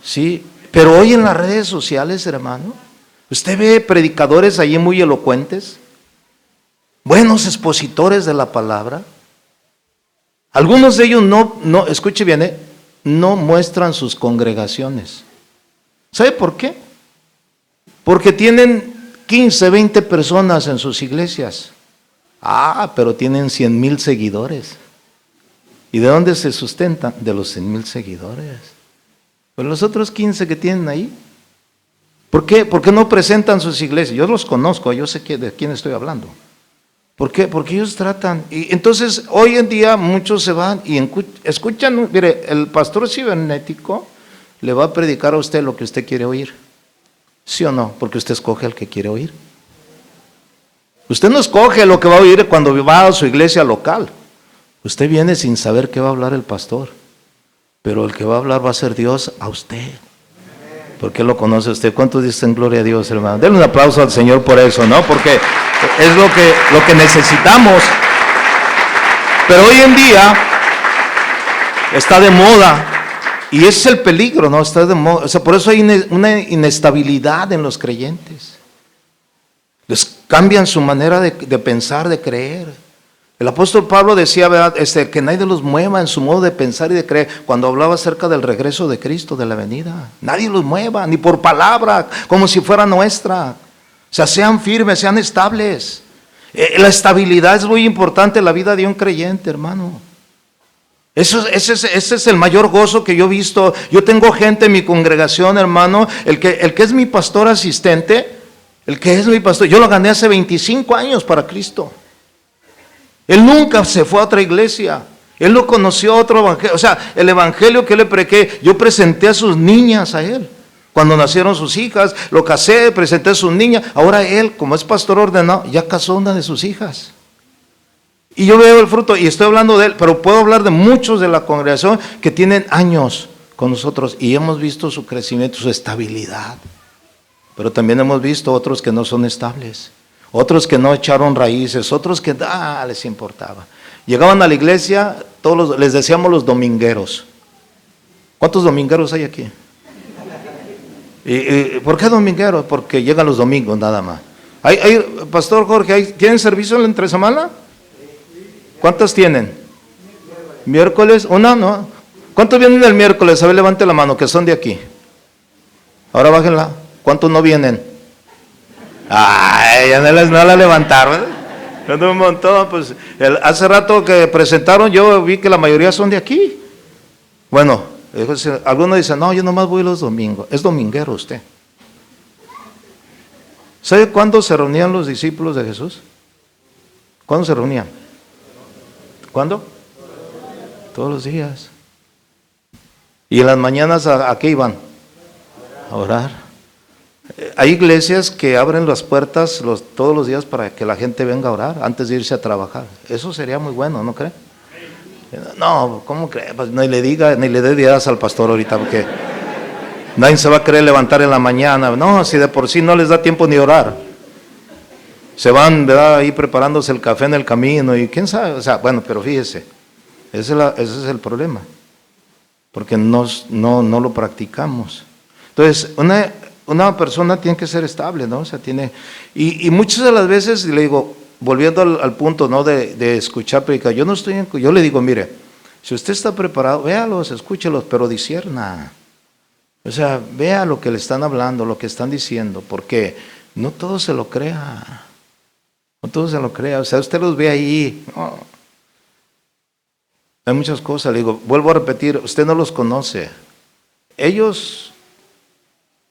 S1: ¿Sí? Pero hoy en las redes sociales, hermano, usted ve predicadores allí muy elocuentes, buenos expositores de la palabra. Algunos de ellos no, escuche bien, no muestran sus congregaciones. ¿Sabe por qué? Porque tienen 15, 20 personas en sus iglesias. Pero tienen 100,000 seguidores. ¿Y de dónde se sustentan? De los 100,000 seguidores. Pues los otros 15 que tienen ahí, ¿por qué? ¿Por qué no presentan sus iglesias? Yo los conozco, yo sé de quién estoy hablando. ¿Por qué? Porque ellos tratan. Y entonces, hoy en día muchos se van y escuchan. Mire, el pastor cibernético le va a predicar a usted lo que usted quiere oír. ¿Sí o no? Porque usted escoge al que quiere oír. Usted no escoge lo que va a oír cuando va a su iglesia local. Usted viene sin saber qué va a hablar el pastor. Pero el que va a hablar va a ser Dios a usted. Porque Él lo conoce a usted. ¿Cuántos dicen gloria a Dios, hermano? Denle un aplauso al Señor por eso, ¿no? Porque es lo que necesitamos. Pero hoy en día está de moda. Y ese es el peligro, ¿no? Está de moda. O sea, por eso hay una inestabilidad en los creyentes. Les cambian su manera de pensar, de creer. El apóstol Pablo decía, ¿verdad? Que nadie los mueva en su modo de pensar y de creer. Cuando hablaba acerca del regreso de Cristo, de la venida. Nadie los mueva, ni por palabra, como si fuera nuestra. O sea, sean firmes, sean estables. La estabilidad es muy importante en la vida de un creyente, hermano. Ese es el mayor gozo que yo he visto. Yo tengo gente en mi congregación, hermano, el que es mi pastor asistente. El que es mi pastor, yo lo gané hace 25 años para Cristo. Él nunca se fue a otra iglesia. Él no conoció otro evangelio. O sea, el evangelio que le prediqué, yo presenté a sus niñas a él. Cuando nacieron sus hijas, lo casé, presenté a sus niñas. Ahora él, como es pastor ordenado, ya casó una de sus hijas. Y yo veo el fruto, y estoy hablando de él, pero puedo hablar de muchos de la congregación que tienen años con nosotros y hemos visto su crecimiento, su estabilidad. Pero también hemos visto otros que no son estables, otros que no echaron raíces, otros que les importaba. Llegaban a la iglesia, les decíamos los domingueros. ¿Cuántos domingueros hay aquí? ¿Y por qué domingueros? Porque llegan los domingos nada más. Pastor Jorge, ¿tienen servicio en la entre semana? ¿Cuántos tienen? ¿Miércoles? ¿Una? ¿No? ¿Cuántos vienen el miércoles? A ver, levante la mano, que son de aquí. Ahora bájenla. ¿Cuántos no vienen? Ya no la levantaron. Un montón, pues hace rato que presentaron, yo vi que la mayoría son de aquí. Bueno, algunos dicen, no, yo nomás voy los domingos. Es dominguero usted. ¿Sabe cuándo se reunían los discípulos de Jesús? ¿Cuándo se reunían? ¿Cuándo? Todos los días. ¿Y en las mañanas a qué iban? A orar. Hay iglesias que abren las puertas todos los días para que la gente venga a orar antes de irse a trabajar. Eso sería muy bueno, ¿no cree? No, ¿cómo cree? Pues ni le dé ideas al pastor ahorita, porque nadie se va a querer levantar en la mañana. No, si de por sí no les da tiempo ni orar. Se van, ¿verdad?, ahí preparándose el café en el camino y quién sabe. O sea, bueno, pero fíjese, ese es el problema, porque no lo practicamos. Entonces, una persona tiene que ser estable, ¿no? O sea, y muchas de las veces, le digo, volviendo al punto, ¿no?, de escuchar predicar, yo le digo, mire, Si usted está preparado, véalos, escúchelos, pero discierna. O sea, vea lo que le están hablando, lo que están diciendo, porque no todo se lo crea. No todo se lo crea. O sea, usted los ve ahí. No. Hay muchas cosas. Le digo, vuelvo a repetir, usted no los conoce. Ellos,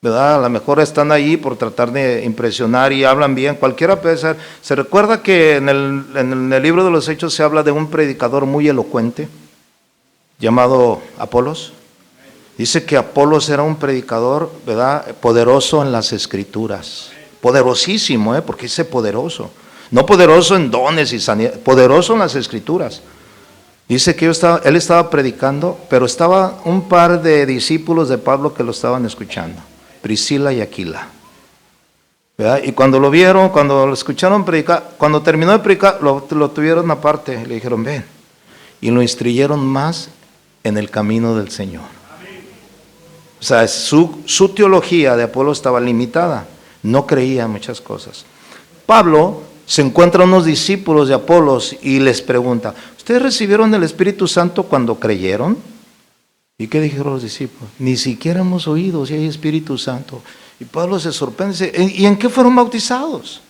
S1: ¿verdad? A lo mejor están ahí por tratar de impresionar y hablan bien. Cualquiera puede ser. Se recuerda que en el libro de los Hechos se habla de un predicador muy elocuente llamado Apolos. Dice que Apolos era un predicador, ¿verdad?, poderoso en las Escrituras. Poderosísimo, porque dice poderoso. No poderoso en dones y sanidad, poderoso en las Escrituras. Dice que él estaba predicando, pero estaba un par de discípulos de Pablo que lo estaban escuchando, Priscila y Aquila. ¿Verdad? Y cuando lo vieron, cuando lo escucharon predicar, cuando terminó de predicar, lo tuvieron aparte, le dijeron, ven. Y lo instruyeron más en el camino del Señor. O sea, su teología de Apolo estaba limitada, no creía en muchas cosas. Pablo se encuentra unos discípulos de Apolos y les pregunta, ¿ustedes recibieron el Espíritu Santo cuando creyeron? ¿Y qué dijeron los discípulos? Ni siquiera hemos oído si hay Espíritu Santo. Y Pablo se sorprende, ¿y en qué fueron bautizados?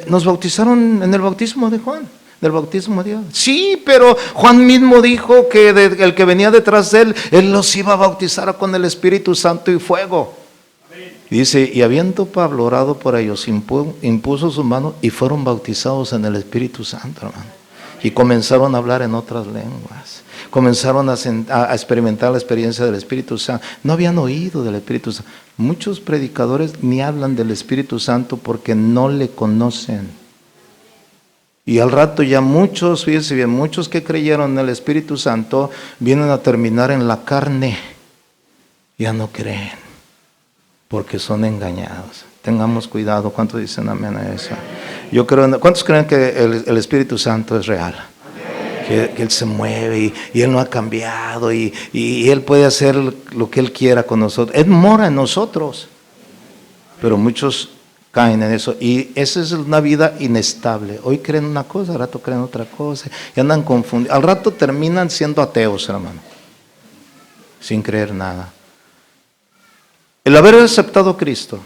S1: Nos bautizaron en el bautismo de Juan. Del bautismo de Dios. Sí, pero Juan mismo dijo que el que venía detrás de él los iba a bautizar con el Espíritu Santo y fuego. Y dice, y habiendo Pablo orado por ellos, impuso sus manos y fueron bautizados en el Espíritu Santo, hermano. Y comenzaron a hablar en otras lenguas. Comenzaron a experimentar la experiencia del Espíritu Santo. No habían oído del Espíritu Santo. Muchos predicadores ni hablan del Espíritu Santo porque no le conocen. Y al rato ya muchos, fíjense bien, muchos que creyeron en el Espíritu Santo vienen a terminar en la carne. Ya no creen, porque son engañados. Tengamos cuidado. ¿Cuántos dicen amén a eso? Yo creo, ¿cuántos creen que el Espíritu Santo es real? Que Él se mueve y Él no ha cambiado y Él puede hacer lo que Él quiera con nosotros. Él mora en nosotros. Pero muchos caen en eso, y esa es una vida inestable. Hoy creen una cosa, al rato creen otra cosa, y andan confundidos. Al rato terminan siendo ateos, hermano, sin creer nada. El haber aceptado a Cristo,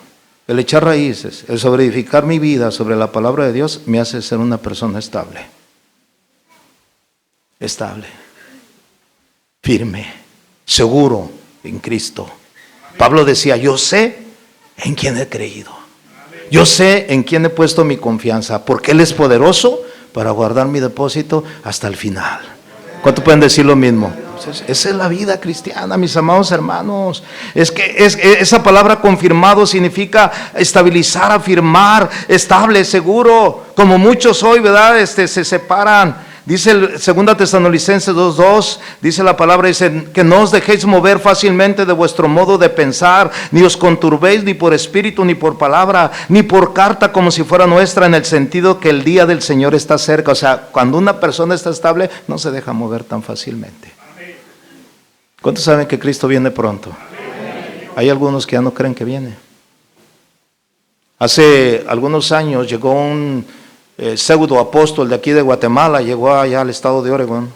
S1: el echar raíces, el sobreedificar mi vida sobre la palabra de Dios, me hace ser una persona estable. Estable, firme, seguro en Cristo. Pablo decía, yo sé en quién he creído. Yo sé en quién he puesto mi confianza, porque Él es poderoso para guardar mi depósito hasta el final. ¿Cuántos pueden decir lo mismo? Esa es la vida cristiana, mis amados hermanos. Es que esa palabra confirmado significa estabilizar, afirmar, estable, seguro. Como muchos hoy, ¿verdad? Se separan. Dice el 2 Tesalonicenses 2:2, dice la palabra, dice que no os dejéis mover fácilmente de vuestro modo de pensar, ni os conturbéis ni por espíritu, ni por palabra, ni por carta como si fuera nuestra, en el sentido que el día del Señor está cerca. O sea, cuando una persona está estable, no se deja mover tan fácilmente. ¿Cuántos saben que Cristo viene pronto? Hay algunos que ya no creen que viene. Hace algunos años llegó un pseudo apóstol de aquí de Guatemala, llegó allá al estado de Oregón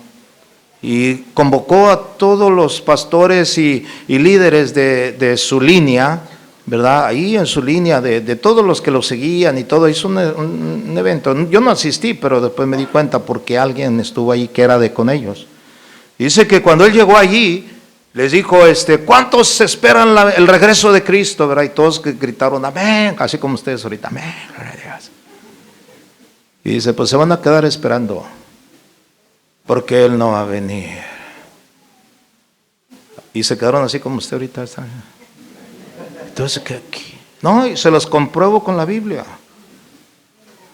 S1: y convocó a todos los pastores y líderes de su línea, ¿verdad? Ahí en su línea, de todos los que lo seguían y todo, hizo un evento. Yo no asistí, pero después me di cuenta porque alguien estuvo ahí que era con ellos. Dice que cuando él llegó allí, les dijo, ¿cuántos esperan el regreso de Cristo? ¿Verdad? Y todos gritaron, amén, así como ustedes ahorita, amén, gloria a Dios. Y dice, pues se van a quedar esperando, porque Él no va a venir. Y se quedaron así como usted ahorita está. Entonces, ¿qué? No, y se los compruebo con la Biblia.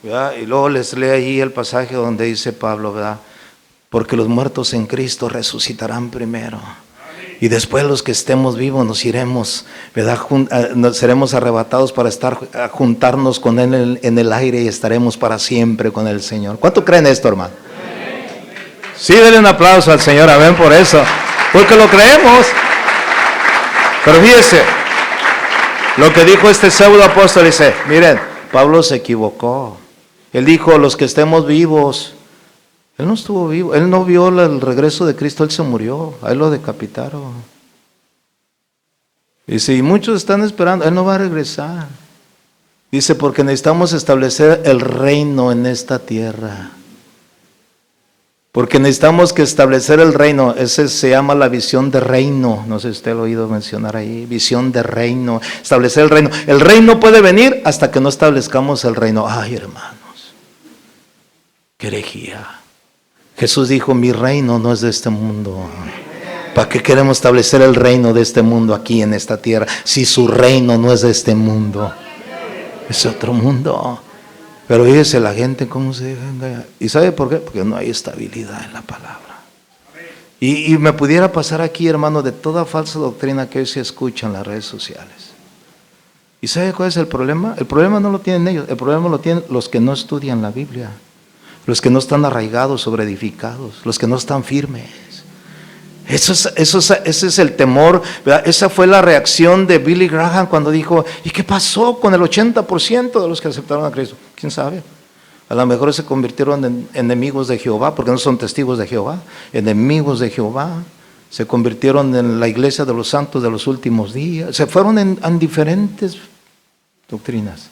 S1: ¿Verdad? Y luego les lee ahí el pasaje donde dice Pablo, ¿verdad? Porque los muertos en Cristo resucitarán primero. Y después los que estemos vivos nos iremos, ¿verdad? Nos seremos arrebatados para juntarnos con Él en el aire y estaremos para siempre con el Señor. ¿Cuánto creen esto, hermano? Sí, denle un aplauso al Señor, amén por eso, porque lo creemos. Pero fíjese, lo que dijo este pseudo apóstol, dice, miren, Pablo se equivocó. Él dijo, los que estemos vivos, Él no estuvo vivo, él no vio el regreso de Cristo, él se murió, a él lo decapitaron. Dice, y muchos están esperando, él no va a regresar. Dice, porque necesitamos establecer el reino en esta tierra. Porque necesitamos que establecer el reino. Ese se llama la visión de reino. No sé si usted lo ha oído mencionar ahí. Visión de reino. Establecer el reino. El reino puede venir hasta que no establezcamos el reino. Ay, hermanos, qué herejía. Jesús dijo, mi reino no es de este mundo. ¿Para qué queremos establecer el reino de este mundo aquí en esta tierra? Si su reino no es de este mundo, es otro mundo. Pero fíjese la gente cómo se deja engañar. ¿Y sabe por qué? Porque no hay estabilidad en la palabra. Y me pudiera pasar aquí, hermano, de toda falsa doctrina que hoy se escucha en las redes sociales. ¿Y sabe cuál es el problema? El problema no lo tienen ellos, el problema lo tienen los que no estudian la Biblia, los que no están arraigados, sobre edificados, los que no están firmes. Ese es el temor, ¿verdad? Esa fue la reacción de Billy Graham cuando dijo, ¿y qué pasó con el 80% de los que aceptaron a Cristo? ¿Quién sabe? A lo mejor se convirtieron en enemigos de Jehová, porque no son testigos de Jehová, enemigos de Jehová. Se convirtieron en la iglesia de los santos de los últimos días. Se fueron en diferentes doctrinas,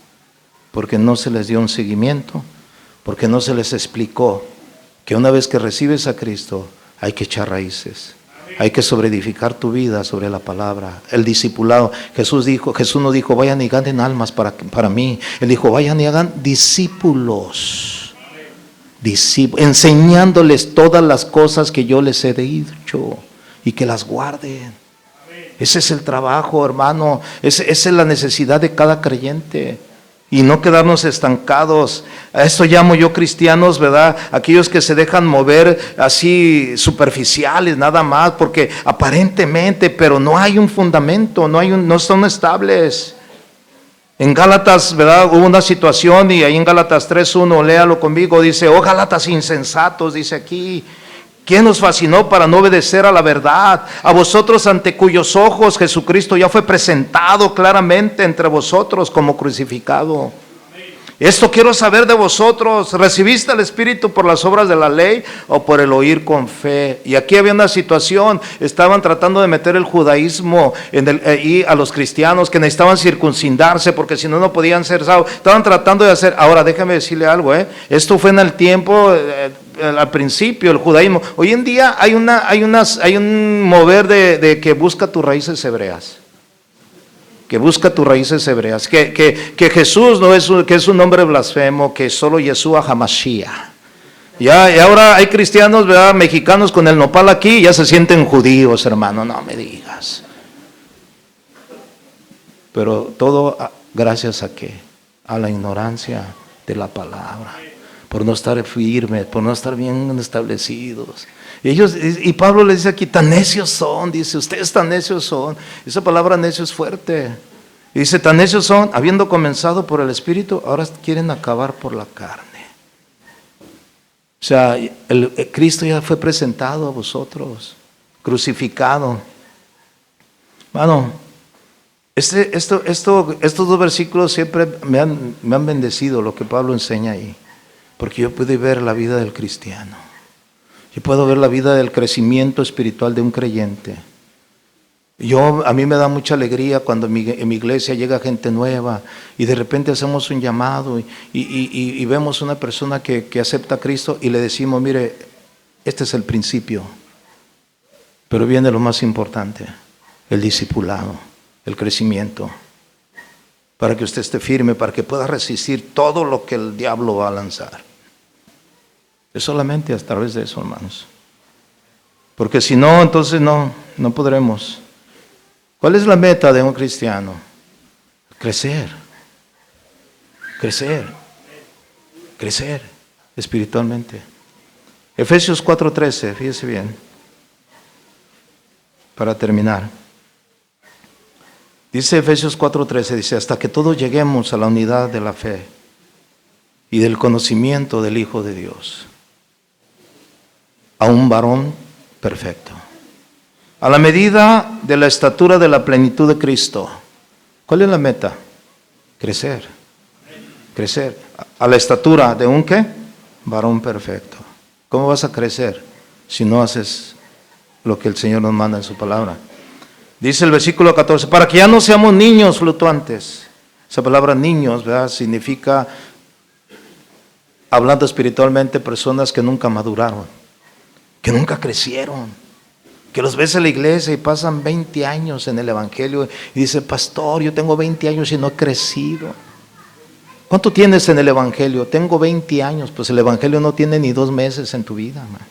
S1: porque no se les dio un seguimiento, porque no se les explicó que una vez que recibes a Cristo hay que echar raíces. Hay que sobreedificar tu vida sobre la palabra. El discipulado. Jesús no dijo, vayan y ganen almas para mí. Él dijo, vayan y hagan discípulos. Enseñándoles todas las cosas que yo les he dicho y que las guarden. Ese es el trabajo, hermano. Esa es la necesidad de cada creyente. Y no quedarnos estancados. A esto llamo yo cristianos, ¿verdad? Aquellos que se dejan mover así superficiales, nada más, porque aparentemente, pero no hay un fundamento, no son estables. En Gálatas, ¿verdad? Hubo una situación y ahí en Gálatas 3:1, léalo conmigo, dice, oh Gálatas insensatos, dice aquí. ¿Quién nos fascinó para no obedecer a la verdad? A vosotros ante cuyos ojos Jesucristo ya fue presentado claramente entre vosotros como crucificado. Esto quiero saber de vosotros. ¿Recibiste el Espíritu por las obras de la ley o por el oír con fe? Y aquí había una situación. Estaban tratando de meter el judaísmo y a los cristianos que necesitaban circuncidarse porque si no, no podían ser salvos. Estaban tratando de hacer. Ahora, déjame decirle algo. Esto fue en el tiempo, al principio, el judaísmo. Hoy en día hay un mover de que busca tus raíces hebreas. Que busca tus raíces hebreas, que Jesús no es que es un nombre blasfemo, que solo Yeshua Hamashiach. Y ahora hay cristianos, ¿verdad? Mexicanos con el nopal aquí, ya se sienten judíos, hermano, no me digas. Pero todo gracias a qué? A la ignorancia de la palabra, por no estar firmes, por no estar bien establecidos. Y Pablo les dice aquí, tan necios son, dice, ustedes tan necios son. Esa palabra necio es fuerte. Y dice, tan necios son, habiendo comenzado por el Espíritu, ahora quieren acabar por la carne. O sea, el Cristo ya fue presentado a vosotros, crucificado. Mano, estos dos versículos siempre me han bendecido, lo que Pablo enseña ahí. Porque yo pude ver la vida del cristiano. Yo puedo ver la vida del crecimiento espiritual de un creyente. A mí me da mucha alegría cuando en mi iglesia llega gente nueva y de repente hacemos un llamado y vemos una persona que acepta a Cristo y le decimos, mire, este es el principio, pero viene lo más importante, el discipulado, el crecimiento, para que usted esté firme, para que pueda resistir todo lo que el diablo va a lanzar. Es solamente a través de eso, hermanos. Porque si no, entonces no podremos. ¿Cuál es la meta de un cristiano? Crecer espiritualmente. Efesios 4:13, fíjese bien, para terminar. Dice Efesios 4:13, dice, hasta que todos lleguemos a la unidad de la fe y del conocimiento del Hijo de Dios, a un varón perfecto, a la medida de la estatura de la plenitud de Cristo. ¿Cuál es la meta? Crecer. A la estatura de un ¿qué? Varón perfecto. ¿Cómo vas a crecer si no haces lo que el Señor nos manda en su palabra? Dice el versículo 14, para que ya no seamos niños fluctuantes. Esa palabra niños, ¿verdad?, significa, hablando espiritualmente, personas que nunca maduraron, que nunca crecieron, que los ves en la iglesia y pasan 20 años en el evangelio y dice, pastor, yo tengo 20 años y no he crecido. ¿Cuánto tienes en el evangelio? Tengo 20 años. Pues el evangelio no tiene ni 2 meses en tu vida, man.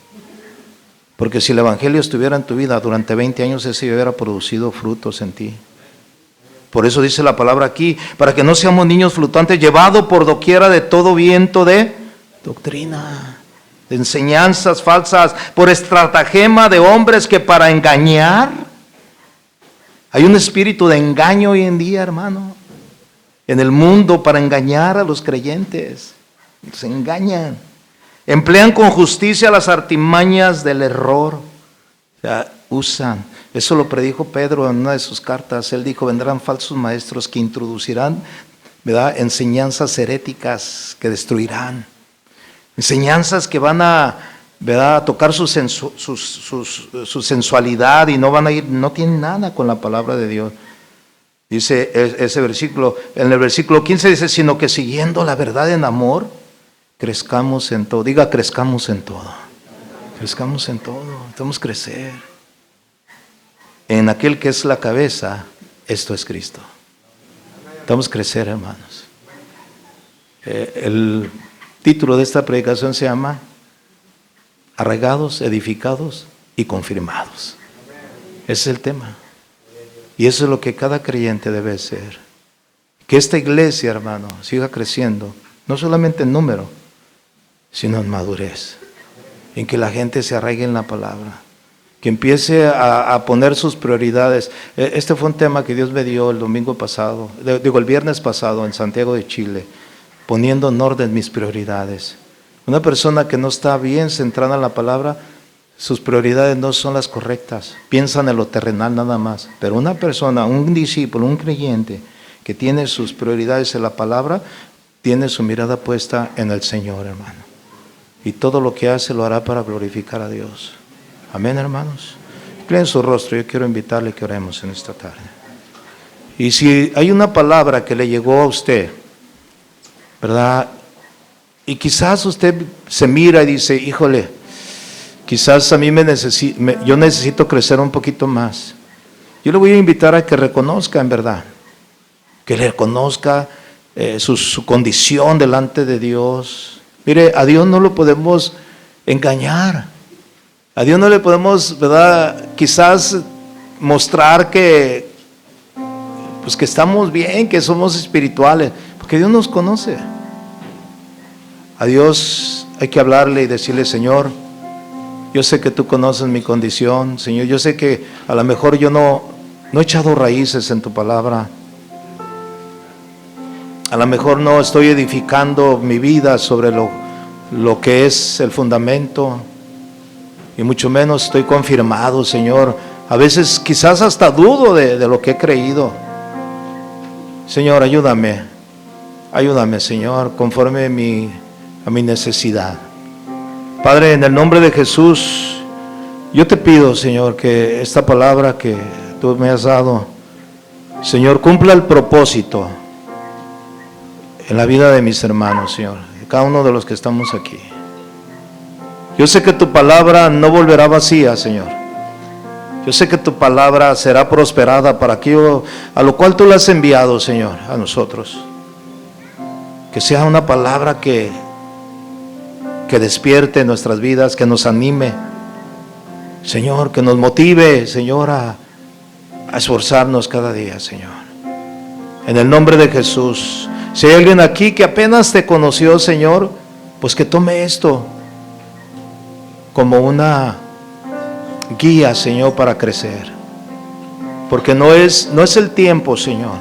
S1: Porque si el evangelio estuviera en tu vida durante 20 años, ese hubiera producido frutos en ti. Por eso dice la palabra aquí, para que no seamos niños fluctuantes, llevados por doquiera de todo viento de doctrina, de enseñanzas falsas, por estratagema de hombres que para engañar. Hay un espíritu de engaño hoy en día, hermano, en el mundo, para engañar a los creyentes. Se engañan. Emplean con justicia las artimañas del error. O sea, usan. Eso lo predijo Pedro en una de sus cartas. Él dijo, vendrán falsos maestros que introducirán, ¿verdad?, enseñanzas heréticas que destruirán. Enseñanzas que van a, ¿verdad?, a tocar su sensualidad y no van a ir, no tienen nada con la palabra de Dios. Dice ese versículo, en el versículo 15 dice, sino que siguiendo la verdad en amor, crezcamos en todo. Diga, crezcamos en todo. Crezcamos en todo. Debemos crecer. En aquel que es la cabeza, esto es Cristo. Debemos crecer, hermanos. El título de esta predicación se llama Arraigados, edificados y confirmados. Ese es el tema. Y eso es lo que cada creyente debe ser. Que esta iglesia, hermano, siga creciendo, no solamente en número, sino en madurez. En que la gente se arraigue en la palabra. Que empiece a poner sus prioridades. Este fue un tema que Dios me dio el el viernes pasado en Santiago de Chile, poniendo en orden mis prioridades. Una persona que no está bien centrada en la palabra, sus prioridades no son las correctas, piensan en lo terrenal nada más. Pero una persona, un discípulo, un creyente que tiene sus prioridades en la palabra, tiene su mirada puesta en el Señor, hermano. Y todo lo que hace lo hará para glorificar a Dios. Amén, hermanos. Inclinen su rostro, yo quiero invitarle que oremos en esta tarde. Y si hay una palabra que le llegó a usted, ¿verdad?, y quizás usted se mira y dice, híjole, quizás a mí yo necesito crecer un poquito más. Yo le voy a invitar a que reconozca, en verdad, que le reconozca su condición delante de Dios. Mire, a Dios no lo podemos engañar. A Dios no le podemos, ¿verdad?, quizás mostrar que estamos bien, que somos espirituales, porque Dios nos conoce. A Dios hay que hablarle y decirle, Señor, yo sé que tú conoces mi condición, Señor, yo sé que a lo mejor yo no he echado raíces en tu palabra. A lo mejor no estoy edificando mi vida sobre lo que es el fundamento, y mucho menos estoy confirmado, Señor. A veces quizás hasta dudo de lo que he creído. Señor, ayúdame, Señor, conforme a mi necesidad. Padre, en el nombre de Jesús, yo te pido, Señor, que esta palabra que tú me has dado, Señor, cumpla el propósito en la vida de mis hermanos, Señor, de cada uno de los que estamos aquí. Yo sé que tu palabra no volverá vacía, Señor. Yo sé que tu palabra será prosperada para aquello a lo cual tú la has enviado, Señor, a nosotros. Que sea una palabra que despierte nuestras vidas, que nos anime, Señor, que nos motive, Señor, a esforzarnos cada día, Señor. En el nombre de Jesús. Si hay alguien aquí que apenas te conoció, Señor, pues que tome esto como una guía, Señor, para crecer. Porque no es el tiempo, Señor.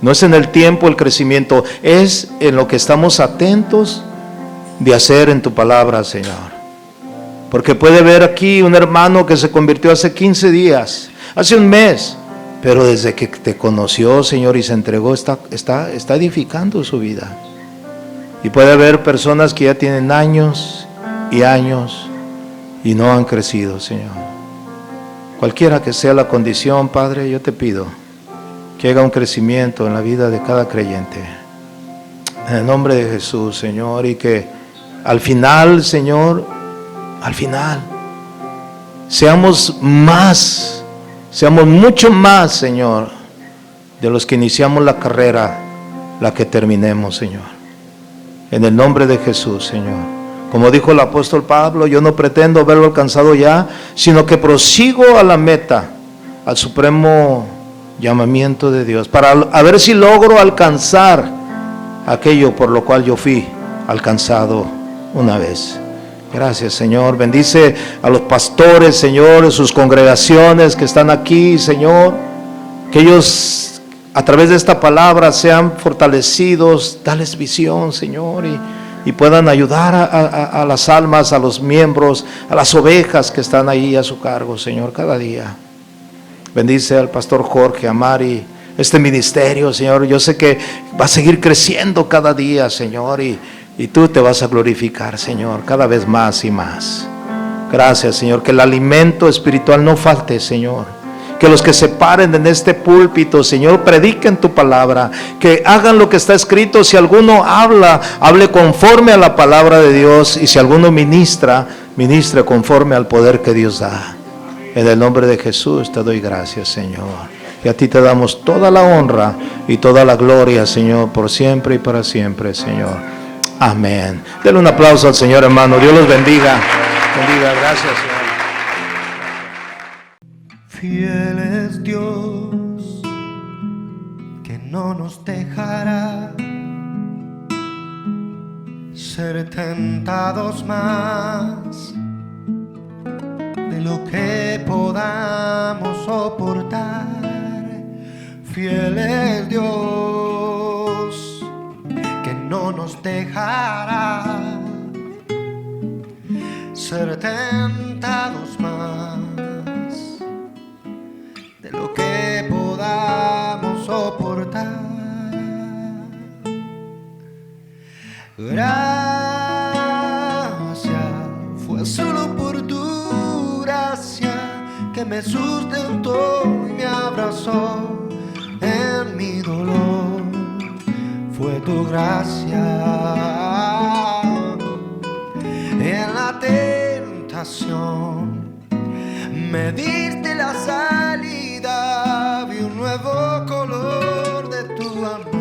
S1: No es en el tiempo el crecimiento, es en lo que estamos atentos de hacer en tu palabra, Señor. Porque puede haber aquí un hermano que se convirtió hace 15 días, hace un mes, pero desde que te conoció, Señor, y se entregó, está edificando su vida. Y puede haber personas que ya tienen años y años y no han crecido, Señor. Cualquiera que sea la condición, Padre, yo te pido que haga un crecimiento en la vida de cada creyente. En el nombre de Jesús, Señor, y que al final, Señor, al final, seamos mucho más, Señor, de los que iniciamos la carrera, la que terminemos, Señor. En el nombre de Jesús, Señor. Como dijo el apóstol Pablo, yo no pretendo haberlo alcanzado ya, sino que prosigo a la meta, al supremo llamamiento de Dios, para a ver si logro alcanzar aquello por lo cual yo fui alcanzado una vez. Gracias, Señor. Bendice a los pastores, Señor, sus congregaciones que están aquí, Señor, que ellos a través de esta palabra sean fortalecidos. Dales visión, Señor, y puedan ayudar a las almas, a los miembros, a las ovejas que están ahí a su cargo, Señor, cada día. Bendice al pastor Jorge, a Mari, este ministerio, Señor. Yo sé que va a seguir creciendo cada día, Señor, y tú te vas a glorificar, Señor, cada vez más y más. Gracias, Señor, que el alimento espiritual no falte, Señor. Que los que se paren en este púlpito, Señor, prediquen tu palabra, que hagan lo que está escrito. Si alguno habla, hable conforme a la palabra de Dios, y si alguno ministra, ministre conforme al poder que Dios da. En el nombre de Jesús te doy gracias, Señor, y a ti te damos toda la honra y toda la gloria, Señor, por siempre y para siempre, Señor. Amén. Denle un aplauso al Señor, hermano. Dios los bendiga. Bendiga. Gracias, Señor.
S2: Fiel es Dios, que no nos dejará ser tentados más de lo que podamos soportar. Fiel es Dios, que no nos dejará ser tentados más de lo que podamos soportar. Gracias, fue solo por tu gracia que me sustentó y me abrazó en mi dolor. Fue tu gracia en la tentación, me diste la salida, vi un nuevo color de tu amor.